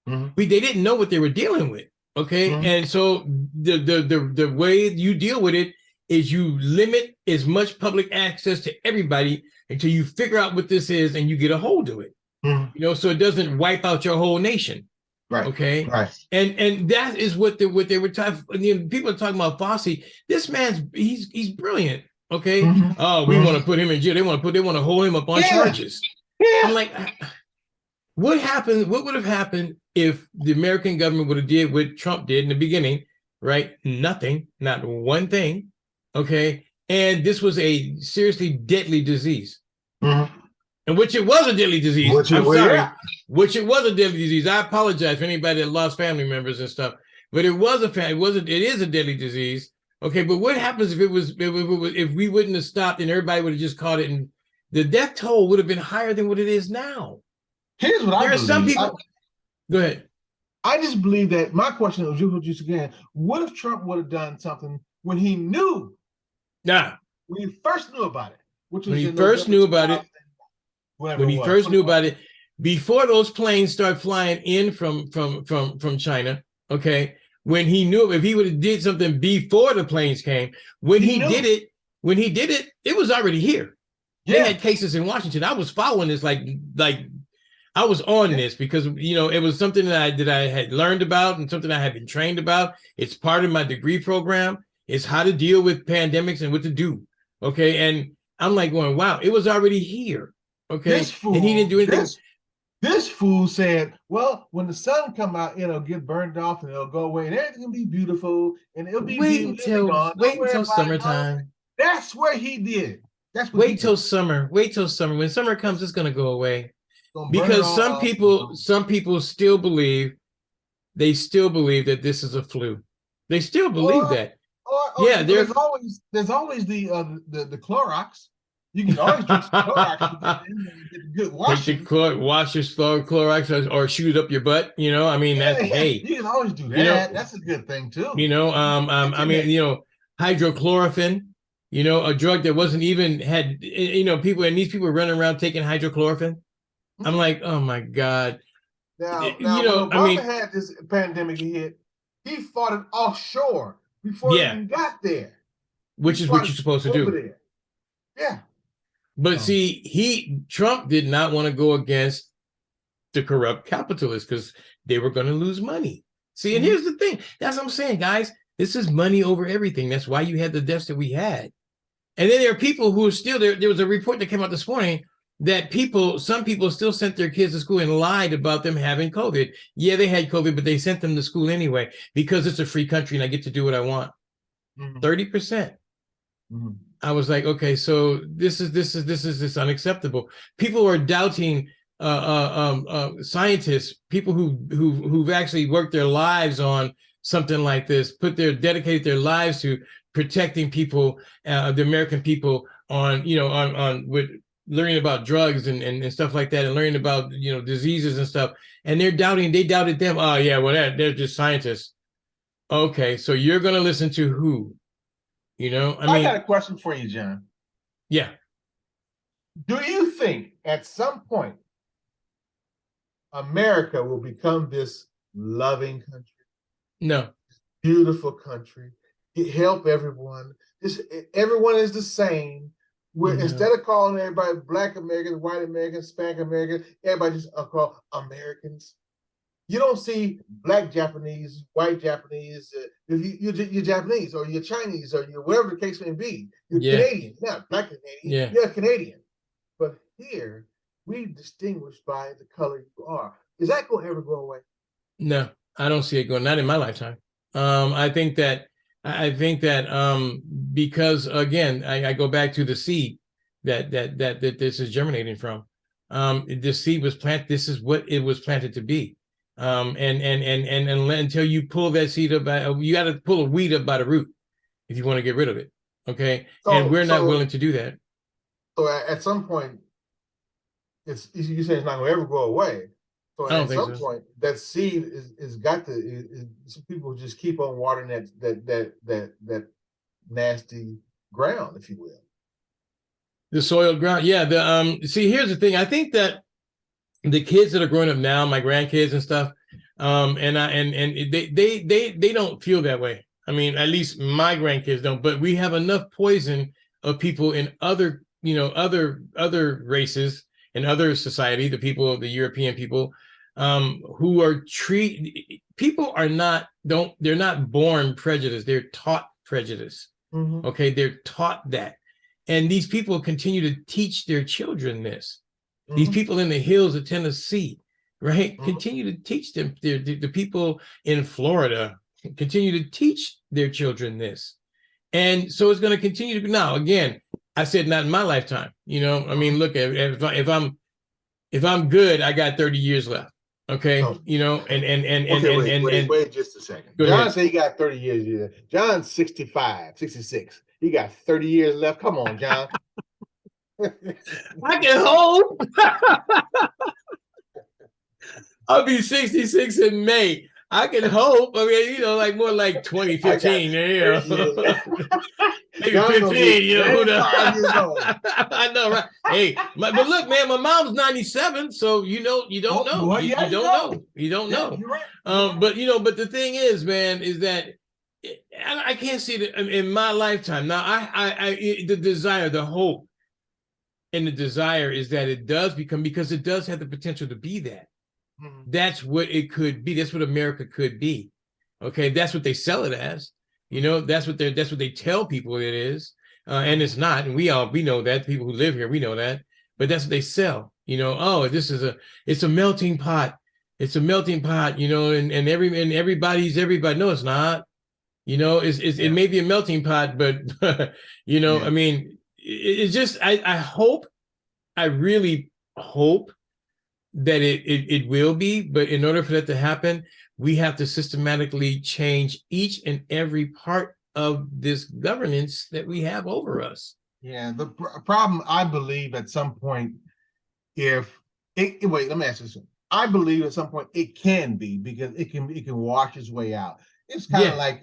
They didn't know what they were dealing with. Okay. And so the way you deal with it is you limit as much public access to everybody until you figure out what this is and you get a hold of it. So it doesn't wipe out your whole nation. Right. Okay. Right. And that is what they were talking. People are talking about Fauci. This man's he's brilliant. Okay. Oh, we want to put him in jail. They want to hold him up on charges. I'm like, what happened? What would have happened if the American government would have did what Trump did in the beginning, right? Nothing, not one thing. Okay. And this was a seriously deadly disease. And which it was a deadly disease. Which it was a deadly disease. I apologize for anybody that lost family members and stuff, but it is a deadly disease. Okay. But what happens if we wouldn't have stopped and everybody would have just caught it, and the death toll would have been higher than what it is now? Here's what I believe. There are some people. Go ahead. I just believe that my question was just again, what if Trump would have done something when he knew? When he first knew about it, which was when he first knew about it. When he first knew about it, before those planes start flying in from China. Okay. When he knew, if he would have did something before the planes came, when he did it, it was already here. They had cases in Washington. I was following this like I was on this because, it was something that I had learned about and something I had been trained about. It's part of my degree program. It's how to deal with pandemics and what to do. Okay. And I'm like going, wow, it was already here. Okay. And he didn't do anything. This fool said, well, when the sun come out, it'll get burned off and it'll go away and everything will be beautiful and it'll be wait until summertime. That's what he did. Wait till summer. When summer comes, it's going to go away. Because some people still believe that this is a flu. They still believe that. There's always the Clorox. You can always drink some Clorox to get a good washing. Wash your Clorox or shoot it up your butt. Hey. You can always do that. That's a good thing too. Hydrochloroquine. A drug that wasn't even had. These people running around taking hydrochloroquine. I'm like, oh my God. Now when Obama had this pandemic hit, he fought it offshore before he even got there. Which is what you're supposed to do. There. Yeah. But Trump did not want to go against the corrupt capitalists because they were going to lose money. See, and here's the thing. That's what I'm saying, guys. This is money over everything. That's why you had the deaths that we had. And then there are people who are still there. There was a report that came out this morning that some people still sent their kids to school and lied about them having COVID. Yeah, they had COVID, but they sent them to school anyway because it's a free country and I get to do what I want. 30%. I was like, okay, so this is unacceptable. People are doubting scientists, people who've actually worked their lives on something like this, dedicated their lives to protecting people, the American people, on with learning about drugs and stuff like that, and learning about diseases and stuff, and they doubted them. Oh yeah, well they're just scientists. Okay, so you're gonna listen to who? I got a question for you, John. Yeah. Do you think at some point America will become this loving country? No. Beautiful country. Help everyone. Everyone is the same. Instead of calling everybody Black Americans, White Americans, Hispanic Americans, everybody just call Americans. You don't see black Japanese, white Japanese. You're Japanese or you're Chinese or you're whatever the case may be. You're Canadian, not black Canadian. You're Canadian. But here, we distinguish by the color you are. Is that going to ever go away? No, I don't see it going. Not in my lifetime. I think that because again, I go back to the seed that this is germinating from. This seed was planted. This is what it was planted to be. And until you pull that seed up, you got to pull a weed up by the root if you want to get rid of it. Okay, and we're not willing to do that. So at some point, you say it's not going to ever go away. So at some point, that seed is got to. Some people just keep on watering that nasty ground, if you will. The soiled ground, yeah. See, here's the thing. I think that the kids that are growing up now, my grandkids and stuff, and they don't feel that way. I mean, at least my grandkids don't. But we have enough poison of people in other races and other society, the European people, who are people are not they're not born prejudiced. They're taught prejudice. Mm-hmm. Okay, they're taught that, and these people continue to teach their children this. Mm-hmm. These people in the hills of Tennessee, right, mm-hmm. continue to teach them. The people in Florida continue to teach their children this, and so it's going to continue to be. Now, again, I said not in my lifetime. I mean, look, if I'm good, I got 30 years left. Okay, wait just a second. John said he got 30 years. John's 65, 66. He got 30 years left. Come on, John. I can hope. I'll be 66 in May. I can hope. I mean, like more like 2015. Maybe 15. I know, right? Hey, but look, man, my mom's 97, so you don't know. Boy, you don't know. You're right. But the thing is, man, is that I can't see it in my lifetime. Now, the desire, the hope, and the desire is that it does become, because it does have the potential to be that. Mm-hmm. That's what it could be. That's what America could be. Okay, that's what they sell it as. That's what they tell people it is, and it's not. And we know that. People who live here, we know that. But that's what they sell. It's a melting pot. It's a melting pot. And everybody's everybody. No, it's not. It may be a melting pot, but I mean, it's just I really hope that it will be, but in order for that to happen, we have to systematically change each and every part of this governance that we have over us. Yeah, the problem, I believe, at some point, wait, let me ask you something. I believe at some point it can be, because it can wash its way out. It's kind of like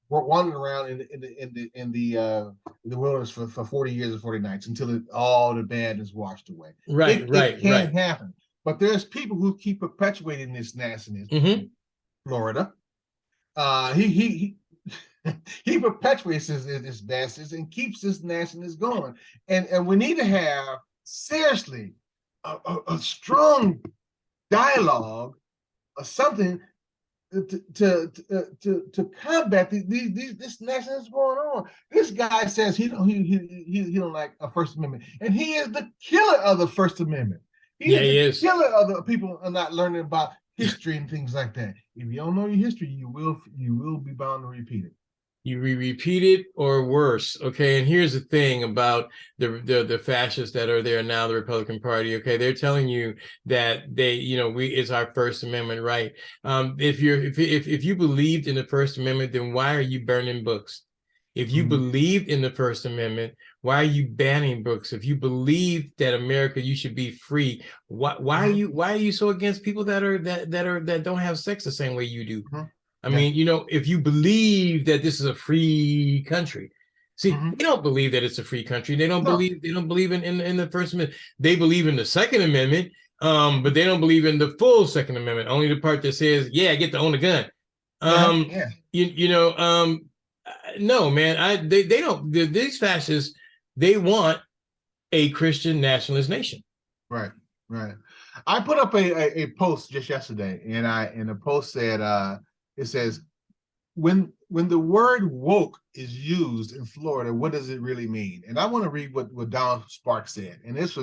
we're wandering around in the wilderness for 40 years and 40 nights until all the bad is washed away. It can happen. But there's people who keep perpetuating this nastiness. Mm-hmm. Florida. He perpetuates this nastiness and keeps this nastiness going. And we need to have, seriously, a strong dialogue or something to combat this nastiness going on. This guy says he don't like a First Amendment, and he is the killer of the First Amendment. He is the killer of the people are not learning about history and things like that. If you don't know your history, you will be bound to repeat it. You repeat it or worse. Okay, and here's the thing about the fascists that are there now, the Republican Party. Okay, they're telling you that it's our First Amendment right. If you believed in the First Amendment, then why are you burning books? If you believed in the First Amendment, why are you banning books? If you believe that America, you should be free, why are you so against people that don't have sex the same way you do? Mm-hmm. I mean, if you believe that this is a free country, see, they don't believe that it's a free country. They don't believe in the First Amendment. They believe in the Second Amendment, but they don't believe in the full Second Amendment. Only the part that says, I get to own a gun. No, man, they don't. These fascists, they want a Christian nationalist nation. Right. I put up a post just yesterday, and the post said it says when the word woke is used in Florida, what does it really mean? And I want to read what Donald Sparks said, and this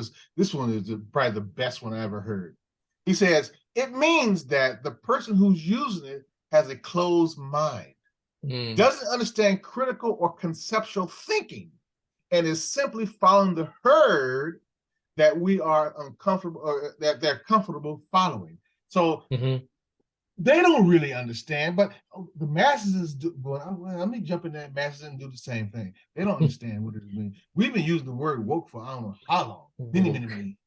one is probably the best one I ever heard. He says it means that the person who's using it has a closed mind, doesn't understand critical or conceptual thinking, and is simply following the herd that we are uncomfortable or that they're comfortable following. So they don't really understand, but the masses is going, let me jump in that masses and do the same thing. They don't understand what it means. We've been using the word woke for I don't know how long, many,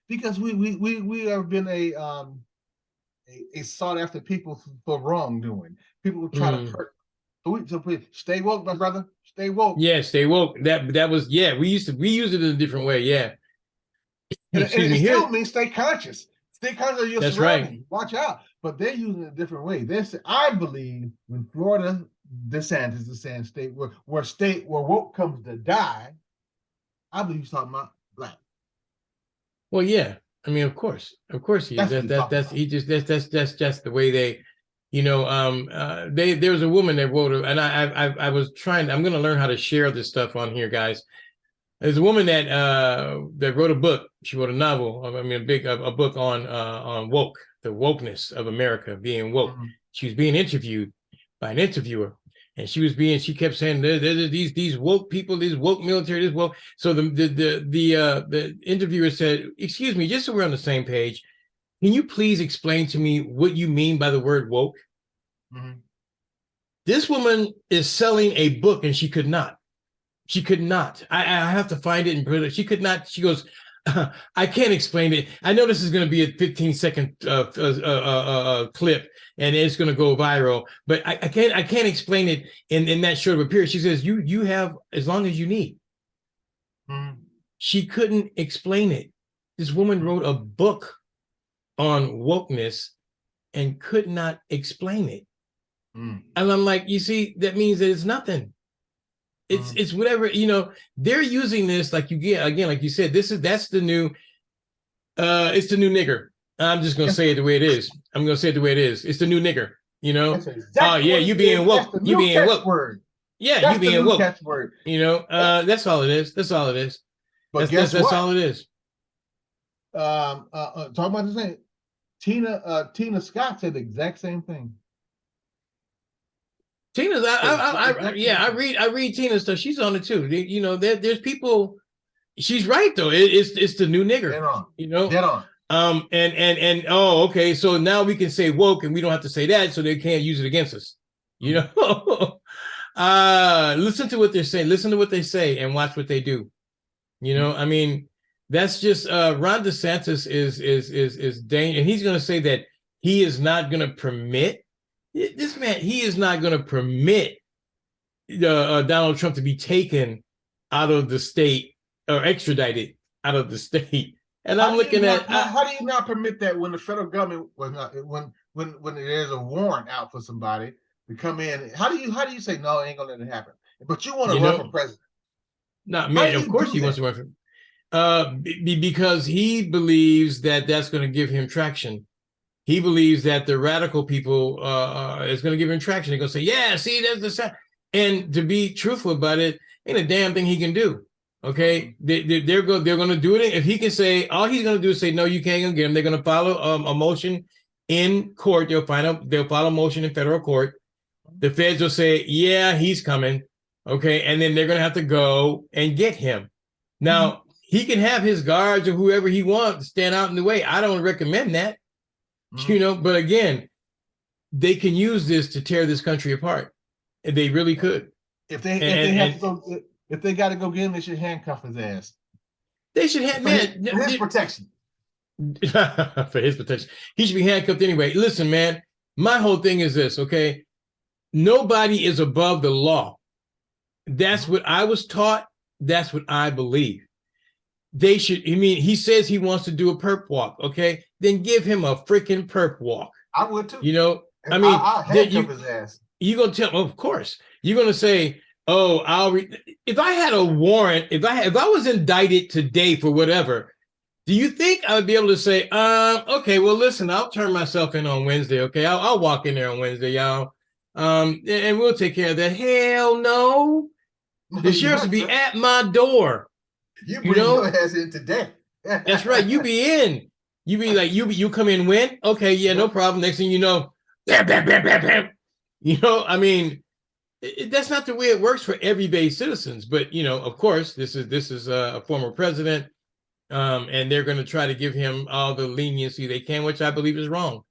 because we have been a sought after people for wrongdoing. People who try to hurt. So please stay woke, my brother. Stay woke. Yeah, stay woke. That was we used it in a different way. Yeah. And it still means stay conscious. Stay conscious of your surroundings. Right. Watch out. But they're using it a different way. They say, I believe when Florida DeSantis is saying state where woke comes to die, I believe he's talking about black. Well, yeah. I mean, of course he is. That's just the way they, there was a woman that wrote, and I was trying. I'm going to learn how to share this stuff on here, guys. There's a woman that wrote a book. She wrote a novel. I mean, a book on woke, the wokeness of America, being woke. She was being interviewed by an interviewer, and she kept saying there's these woke people, these woke military, this woke. So the interviewer said, "Excuse me, just so we're on the same page, can you please explain to me what you mean by the word woke?" This woman is selling a book, and she could not. She could not. I have to find it and put it. She could not. She goes, I can't explain it. I know this is going to be a 15-second clip, and it's going to go viral. But I can't explain it in that short of a period. She says, you have as long as you need. She couldn't explain it. This woman wrote a book on wokeness and could not explain it. And I'm like, you see, that means that it's nothing. It's whatever, they're using this like like you said, that's the new, it's the new nigger. I'm just going to say it the way it is. I'm going to say it the way it is. It's the new nigger, Oh yeah, you being woke. You being woke. Word. Yeah, that's you being woke. Word. That's all it is. That's all it is. But that's all it is. Talking about the same, Tina Scott said the exact same thing. Tina's, I read Tina's stuff. She's on it too. There's people. She's right though. It's the new nigger. Dead on. And okay. So now we can say woke, and we don't have to say that, so they can't use it against us. Listen to what they're saying. Listen to what they say, and watch what they do. I mean, that's just Ron DeSantis is dangerous, and he's going to say that he is not going to permit. This man, he is not going to permit Donald Trump to be taken out of the state or extradited out of the state. And I'm looking at how do you not permit that when the federal government was not when there's a warrant out for somebody to come in? How do you say no? It ain't gonna let it happen. But you want to run for president? No, man. Of course he wants to run for. Because he believes that that's going to give him traction. He believes that the radical people is going to give him traction. They're going to say, yeah, see, there's the sound. And to be truthful about it, ain't a damn thing he can do. Okay, they're going to do it. If he can say, all he's going to do is say, no, you can't get him. They're going to follow a motion in court. They'll file a motion in federal court. The feds will say, yeah, he's coming. Okay, and then they're going to have to go and get him. Now, he can have his guards or whoever he wants stand out in the way. I don't recommend that. But again, they can use this to tear this country apart. And they really could. If they got to go get him, they should handcuff his ass. They should for his protection. For his protection. He should be handcuffed anyway. Listen, man, my whole thing is this, okay? Nobody is above the law. That's what I was taught. That's what I believe. They should, he says he wants to do a perp walk, okay? Then give him a freaking perp walk. I would too. I'll handcuff his ass. You're going to tell him, of course. You're going to say, oh, if I had a warrant, if I was indicted today for whatever, Do you think I would be able to say, okay, well, listen, I'll turn myself in on Wednesday. Okay, I'll walk in there on Wednesday, y'all. And we'll take care of that. Hell no. The sheriffs will be at my door. You bring your ass in today. That's right. You be in. You be like, you come in when? Okay, yeah, no problem. Next thing you know, bam, bam, bam, bam, bam. You know, I mean, that's not the way it works for everyday citizens. But, you know, of course, this is a former president. And they're going to try to give him all the leniency they can, which I believe is wrong.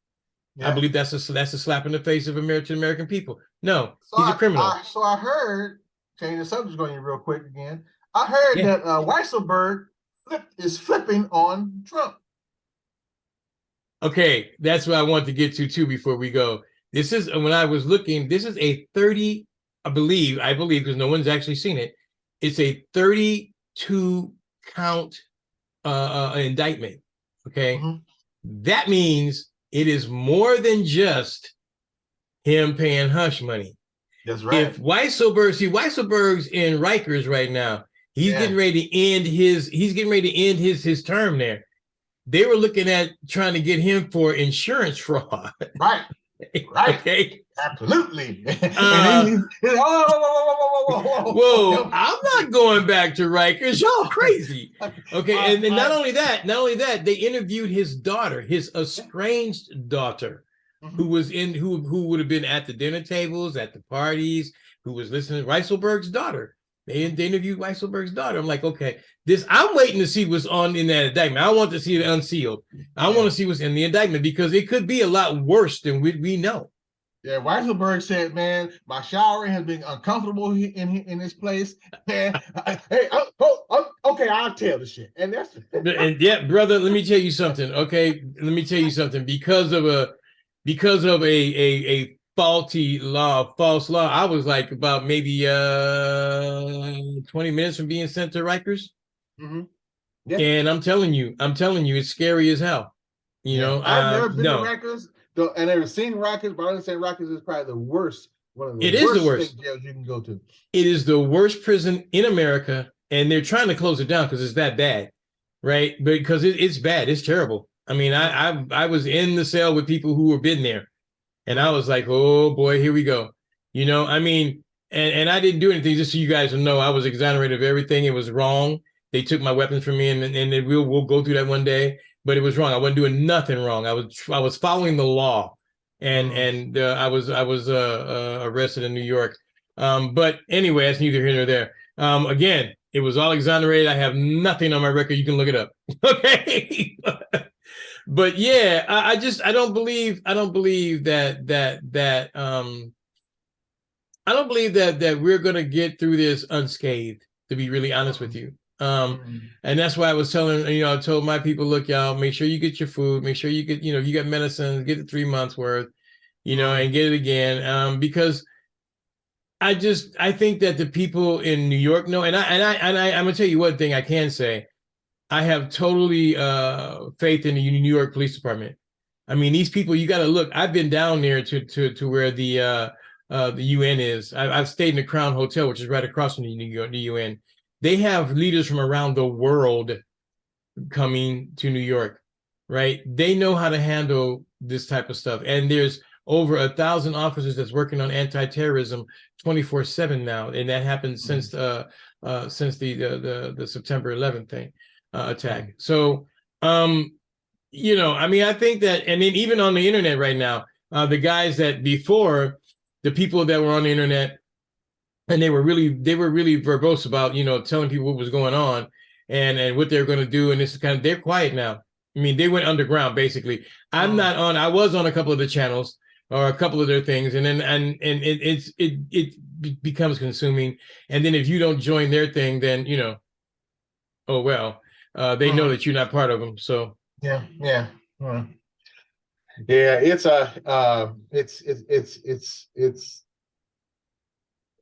Yeah. I believe that's a slap in the face of American people. No, he's a criminal. So I heard, change the subject going real quick again. I heard that Weisselberg is flipping on Trump. Okay, that's what I want to get to too before we go. This is, when I was looking, this is a 30, I believe, because no one's actually seen it. It's a 32 count indictment. Okay. That means it is more than just him paying hush money. That's right. If Weisselberg's in Rikers right now. He's getting ready to end his term there. They were looking at trying to get him for insurance fraud. Right. Okay. Absolutely. Whoa, I'm not going back to Rikers. Y'all crazy. Okay, and not only that, they interviewed his daughter, his estranged daughter, who was who would have been at the dinner tables, at the parties, who was listening to Weisselberg's daughter. They interviewed Weisselberg's daughter. I'm like, okay, I'm waiting to see what's in that indictment. I want to see it unsealed. I want to see what's in the indictment because it could be a lot worse than we know. Yeah, Weisselberg said, man, my showering has been uncomfortable in this place. Man, okay, I'll tell the shit. And that's and yeah, brother, let me tell you something. Okay, let me tell you something. Because of a faulty law, false law, I was like about maybe 20 minutes from being sent to Rikers. Yeah. And I'm telling you, it's scary as hell. You know, I've never been to Rikers. I never seen Rikers, but I understand Rikers is probably the worst. One of the worst jails you can go to. It is the worst prison in America, and they're trying to close it down because it's that bad, right? Because it's bad, it's terrible. I mean, I was in the cell with people who have been there, and I was like, oh boy, here we go. You know, I mean, and I didn't do anything. Just so you guys know, I was exonerated of everything. It was wrong. They took my weapons from me, and we'll go through that one day. But it was wrong. I wasn't doing nothing wrong. I was following the law, and I was arrested in New York. But anyway, that's neither here nor there. Again, it was all exonerated. I have nothing on my record. You can look it up. Okay. But yeah, I don't believe that we're gonna get through this unscathed. To be really honest with you. And that's why I was telling, I told my people, look, y'all, make sure you get your food, make sure you get, you got medicine, get the 3 months worth, and get it again. Because I think that the people in New York know, and I'm gonna tell you one thing I can say. I have totally faith in the New York Police Department. I mean, these people, you got to look. I've been down there to where the UN is. I've stayed in the Crown Hotel, which is right across from the UN. They have leaders from around the world coming to New York, right? They know how to handle this type of stuff. And there's over 1,000 officers that's working on anti-terrorism 24/7 now. And that happened since the September 11th thing, attack. So, I mean, I think that, and then even on the internet right now, the guys that before, the people that were on the internet, and they were really verbose about, telling people what was going on and what they're going to do. And this is they're quiet now. I mean, they went underground, basically. I was on a couple of the channels or a couple of their things. And then, it becomes consuming. And then if you don't join their thing, then, oh, well, they know that you're not part of them. So. Yeah. Yeah. Yeah. It's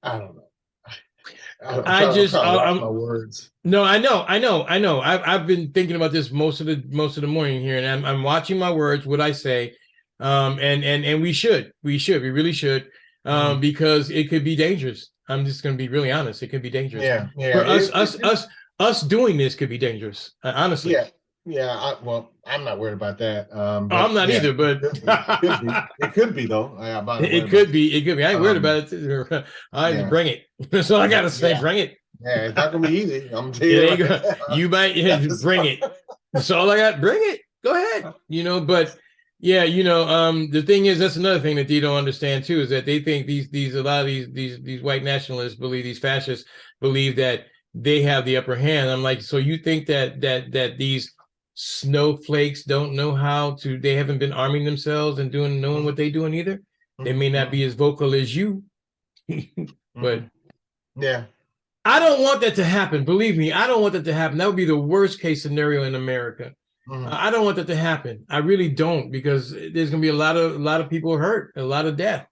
I don't know. I'm my words. No, I know. I've been thinking about this most of the morning here, and I'm watching my words, what I say, and we really should, because it could be dangerous. I'm just going to be really honest. It could be dangerous. Yeah. For us doing this could be dangerous. Honestly. Yeah. Yeah, well, I'm not worried about that. But I'm not yeah, either, but it could be. It could be though. I'm not worried it about could be. It could be. I ain't worried that. about it. I Yeah, bring it. That's all I gotta say. yeah, Bring it. yeah. It's not gonna be easy. I'm telling It you ain't right gonna. You might bring it. That's all I got. Bring it. Go ahead. But yeah, the thing is, that's another thing that they don't understand too, is that they think these a lot of these white nationalists believe, these fascists believe that they have the upper hand. I'm like, so you think that these snowflakes don't know how to? They haven't been arming themselves and knowing what they're doing either. They may not be as vocal as you, but yeah. I don't want that to happen. Believe me, I don't want that to happen. That would be the worst case scenario in America. I don't want that to happen. I really don't, because there's going to be a lot of people hurt, a lot of death.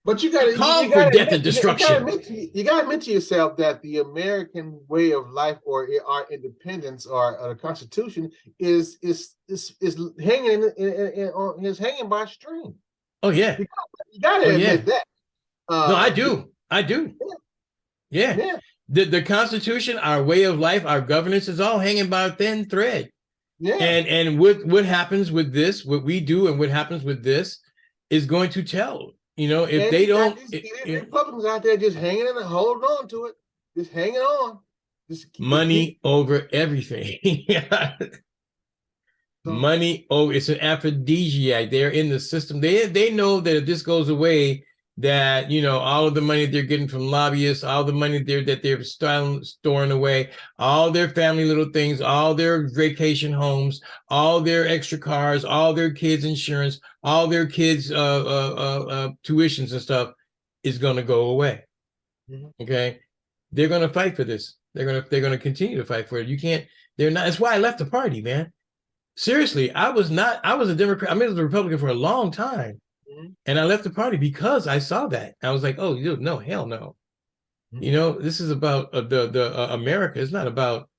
But you got for death and destruction. You got to admit to yourself that the American way of life, or our independence, or the Constitution, is hanging is hanging by a string. Oh yeah, you got to admit that. No, I do. Yeah. Yeah. The Constitution, our way of life, our governance is all hanging by a thin thread. Yeah. And what happens with this, what we do, and what happens with this is going to tell. If they don't, Republicans out there just hanging in and holding on to it, just hanging on. Money over everything. Money over. It's an aphrodisiac. They're in the system. They know that if this goes away, that all of the money they're getting from lobbyists, all the money that they're storing away, all their family little things, all their vacation homes, all their extra cars, all their kids' insurance, all their kids' tuitions and stuff is going to go away. Okay, they're going to fight for this. They're going to continue to fight for it. You can't. They're not. That's why I left the party, man. Seriously, I was a Democrat. I was a Republican for a long time. And I left the party because I saw that. I was like, oh, no, hell no. This is about the America. It's not about,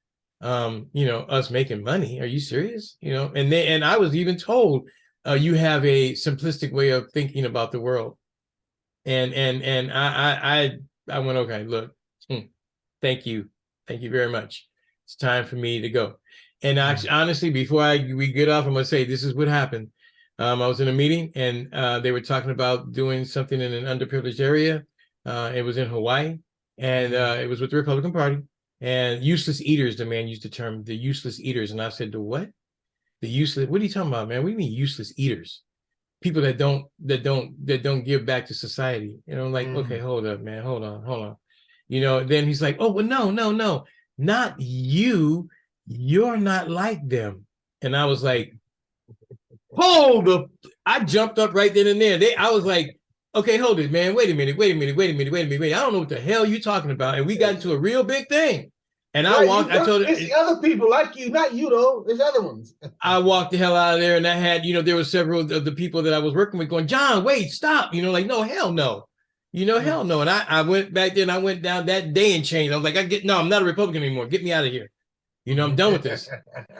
us making money. Are you serious? And I was even told, you have a simplistic way of thinking about the world. And I went, okay, look, thank you very much. It's time for me to go. And actually, honestly, before we get off, I'm going to say this is what happened. I was in a meeting, and they were talking about doing something in an underprivileged area. It was in Hawaii, and it was with the Republican Party. And useless eaters, the man used the term, the useless eaters. And I said, the what? The useless? What are you talking about, man? What do you mean useless eaters? People that don't give back to society. Like, okay, hold up, man, hold on. Then he's like, oh, well, no, not you. You're not like them. And I was like, hold up. I jumped up right then and there. I was like, okay, hold it, man. Wait a minute. I don't know what the hell you're talking about. And we got into a real big thing. And I told it. It's the other people like you, not you though. There's other ones. I walked the hell out of there, and I had, there were several of the people that I was working with going, John, wait, stop. Like, no, hell no. Hell no. And I went back there, and I went down that day and changed. I was like, I'm not a Republican anymore. Get me out of here. I'm done with this,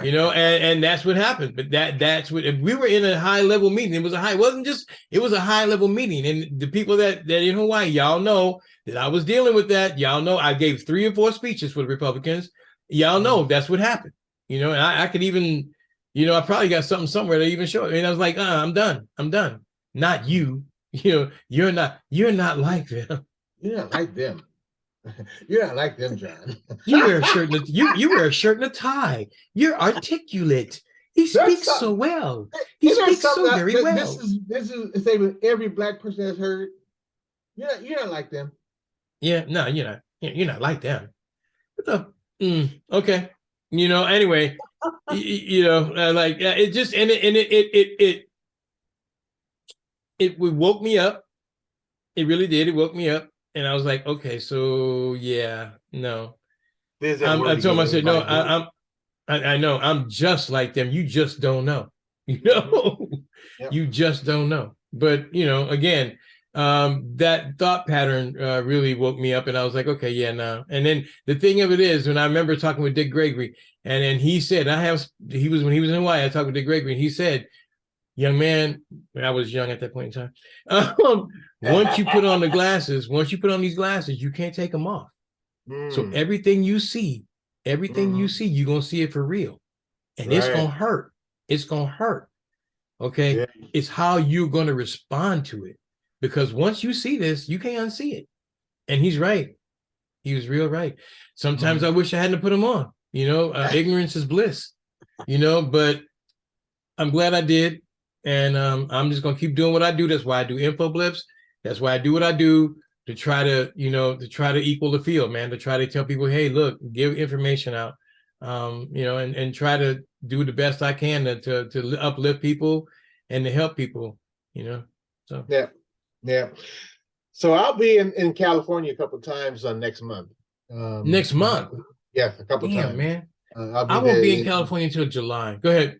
and that's what happened. But that's what, if we were in a high level meeting. It was a high level meeting. And the people that in Hawaii, y'all know that I was dealing with that. Y'all know I gave 3 or 4 speeches for the Republicans. Y'all know that's what happened, and I could even, I probably got something somewhere to even show it. And I was like, I'm done. Not you, you're not like them. You're not like them. You're not like them, John. You wear a shirt. You wear a shirt and a tie. You're articulate. He speaks so well. He speaks so very well. This is a statement every Black person has heard. You're not like them. Yeah, no, you're not. You're not like them. Okay. Anyway, like it just it woke me up. It really did. It woke me up. And I was like, okay, so yeah, no. I told him, I said, no, I know I'm just like them. You just don't know. Yep. You just don't know. But again, that thought pattern really woke me up, and I was like, okay, yeah, no. And then the thing of it is, when I remember talking with Dick Gregory, and then he said, when he was in Hawaii, I talked with Dick Gregory, and he said, young man, I was young at that point in time. Once you put on these glasses, you can't take them off. So everything you see, you're going to see it for real. and it's gonna hurt. It's gonna hurt. Okay, Yeah. it's how you're going to respond to it, because once you see this, you can't unsee it. And he's right. He was real right. Sometimes I wish I hadn't put him on. Ignorance is bliss. But I'm glad I did, and I'm just gonna keep doing what I do. That's why I do info blips. That's why I do what I do, to try to equal the field, man. To try to tell people, hey, look, give information out, and try to do the best I can to uplift people and to help people. So yeah. So I'll be in California a couple of times next month. Next month, yeah, a couple of times, man. I'll be I won't be in California until July. Go ahead.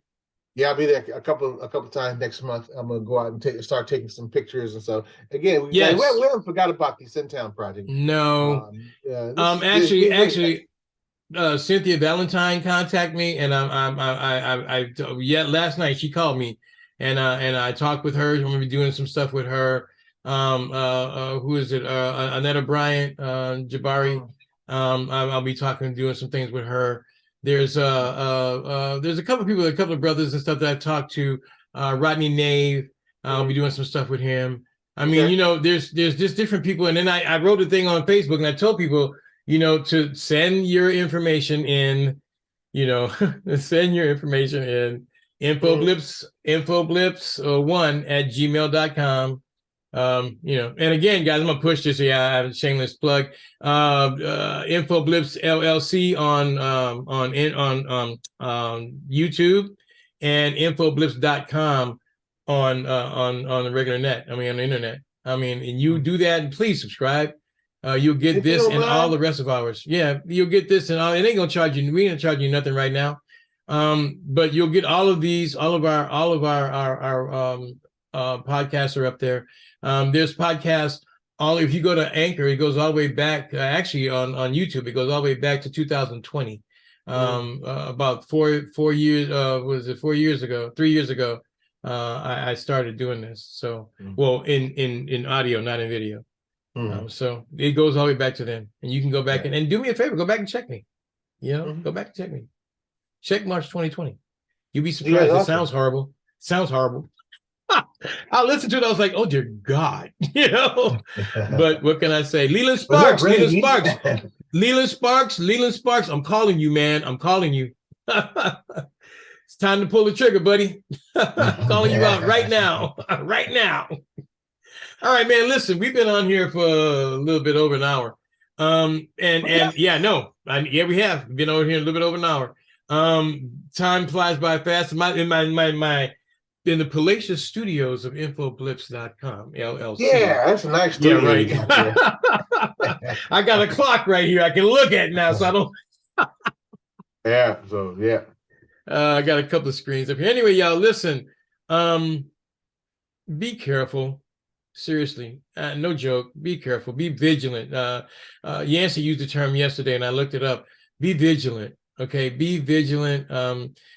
Yeah, I'll be there a couple of times next month. I'm gonna go out and start taking some pictures and stuff. Again, we haven't forgot about the Sintown project. No. Actually, Cynthia Valentine contacted me, and last night she called me, and I talked with her. I'm gonna be doing some stuff with her. Who is it? Annetta Bryant, Jabari. I'll be doing some things with her. There's a couple of people, a couple of brothers and stuff that I've talked to. Rodney Nave, I'll be doing some stuff with him. I mean, there's just different people. And then I wrote a thing on Facebook, and I told people, to send your information in, send your information in infoblips1@gmail.com. And again, guys, I'm gonna push this. Yeah, I have a shameless plug. Infoblips LLC on YouTube, and infoblips.com on the regular net. On the internet. And you do that, and please subscribe. You'll get this and all the rest of ours. Yeah, you'll get this and all. It ain't gonna charge you. We ain't charge you nothing right now. But you'll get all of these. All of our podcasts are up there. There's podcasts. If you go to Anchor, it goes all the way back. Actually, on YouTube, it goes all the way back to 2020. About 4 years. Was it 4 years ago? 3 years ago, I started doing this. So, well, in audio, not in video. So it goes all the way back to then, and you can go back and do me a favor. Go back and check me. Go back and check me. Check March 2020. You'll be surprised. It sounds horrible. I listened to it. I was like, oh dear God, But what can I say? Leland Sparks. I'm calling you, man. I'm calling you. It's time to pull the trigger, buddy. I'm calling you out right now. Right now. All right, man. Listen, we've been on here for a little bit over an hour. We have. We've been over here a little bit over an hour. Time flies by fast. In the Palatial Studios of infoblips.com, LLC. Yeah, that's a nice studio. Yeah, right. I got a clock right here I can look at now, so I don't. I got a couple of screens up here. Anyway, y'all, listen. Be careful. Seriously, no joke. Be careful. Be vigilant. Yancey used the term yesterday, and I looked it up. Be vigilant. Okay, be vigilant.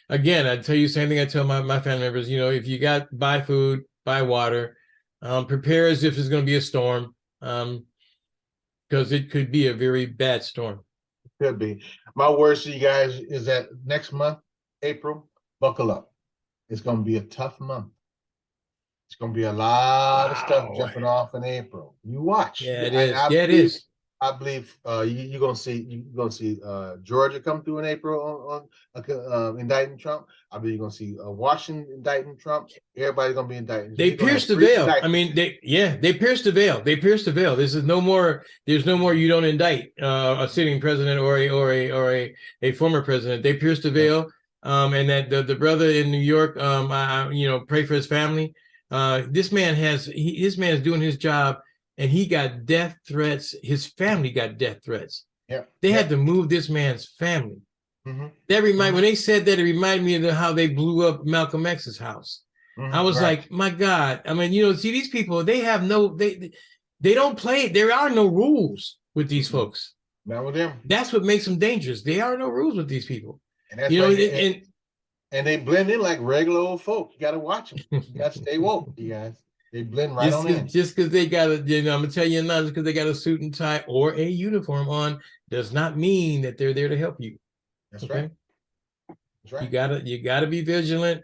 Again, I tell you the same thing I tell my family members. If you buy food, buy water, prepare as if it's going to be a storm, because it could be a very bad storm. Could be. My words to you guys is that next month, April, buckle up. It's going to be a tough month. It's going to be a lot of stuff jumping off in April. You watch. Yeah, it is. It is. I believe you're gonna see Georgia come through in April on indicting Trump. I believe you're gonna see Washington indicting Trump. Everybody's gonna be indicting. They pierced the veil. They pierced the veil. They pierced the veil. This is no more. There's no more. You don't indict a sitting president or a former president. They pierced the veil. And that the brother in New York, pray for his family. This man is doing his job. And he got death threats. His family got death threats. Yeah, they had to move this man's family. When they said that, it reminded me of how they blew up Malcolm X's house. I was like, my God. See, these people, they have they don't play. There are no rules with these folks. Not with them. That's what makes them dangerous. There are no rules with these people. And that's and they blend in like regular old folk. You got to watch them. You got to stay woke, you guys. They blend right on in. Just because they got I'm gonna tell you now, just because they got a suit and tie or a uniform on does not mean that they're there to help you. That's right. That's right. You gotta be vigilant.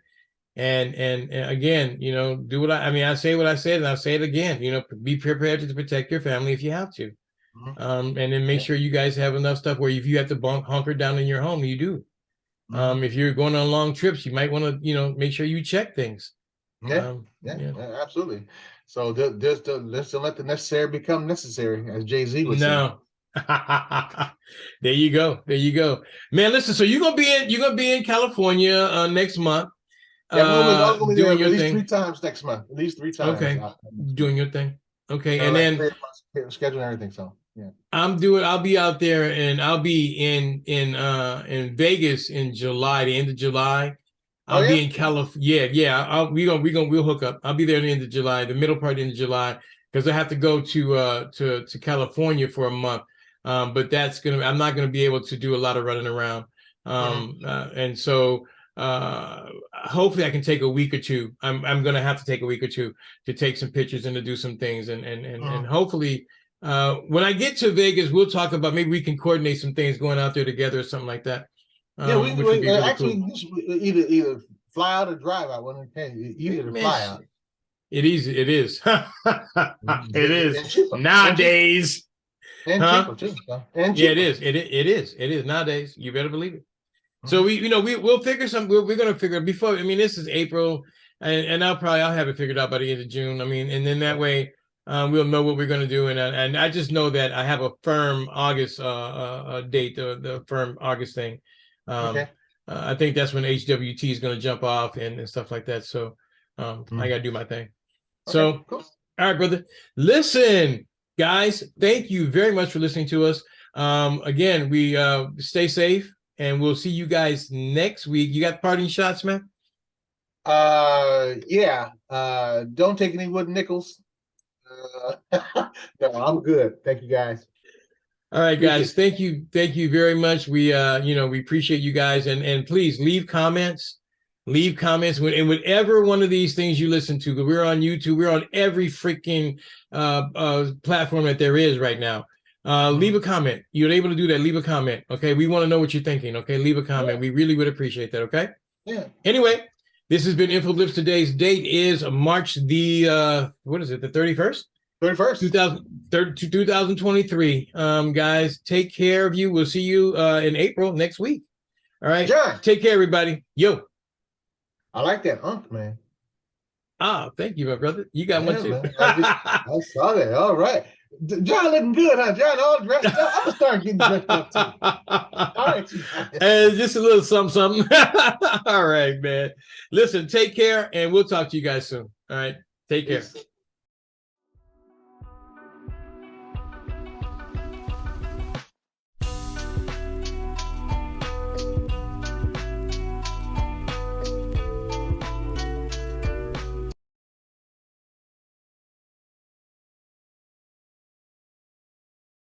And again, do what I say what I said, and I'll say it again. Be prepared to protect your family if you have to. And then make sure you guys have enough stuff where if you have to hunker down in your home, you do. If you're going on long trips, you might want to, make sure you check things. Yeah, absolutely. So let's don't let the necessary become necessary, as Jay-Z would say. No. There you go. Man, listen, so you're gonna be in California next month. Yeah, I'm gonna be there doing your at least thing 3 times next month. At least 3 times. Okay. Doing your thing. Okay. And like then schedule and everything. So yeah. I'll be out there, and I'll be in Vegas in July, the end of July. I'll be in California. Yeah. We'll hook up. I'll be there at the end of July, the middle part of the end of July, because I have to go to California for a month. But I'm not gonna be able to do a lot of running around. And so hopefully I can take a week or two. I'm gonna have to take a week or two to take some pictures and to do some things, and hopefully when I get to Vegas, we'll talk about, maybe we can coordinate some things going out there together or something like that. Yeah, we really actually cool. either fly out or drive out. Either fly out. It is. It is nowadays. And cheaper too. And cheaper. Yeah, it is nowadays. You better believe it. So we'll figure some. We're gonna figure before. This is April, and I'll have it figured out by the end of June. And then that way we'll know what we're gonna do. And I just know that I have a firm August date, the firm August thing. I think that's when HWT is gonna jump off and stuff like that. So I gotta do my thing. So cool. All right, brother. Listen, guys, thank you very much for listening to us. Again, we stay safe. And we'll see you guys next week. You got parting shots, man? Yeah. Don't take any wooden nickels. No, I'm good. Thank you, guys. All right, guys. Thank you very much. We we appreciate you guys, and please leave comments. Leave comments in whatever one of these things you listen to. Because we're on YouTube. We're on every freaking platform that there is right now. Leave a comment. You're able to do that. Leave a comment. Okay. We want to know what you're thinking. Okay. Leave a comment. We really would appreciate that. Okay. Yeah. Anyway, this has been InfoBlitz. Today's date is March the, what is it? The 31st? 2023. Guys, take care of you. We'll see you in April next week. All right. John. Take care, everybody. Yo. I like that man. Thank you, my brother. You got one too. I saw that. All right. John looking good, huh? John all dressed up. I'm gonna start getting dressed up too. All right, just a little something. All right, man. Listen, take care, and we'll talk to you guys soon. All right, take care.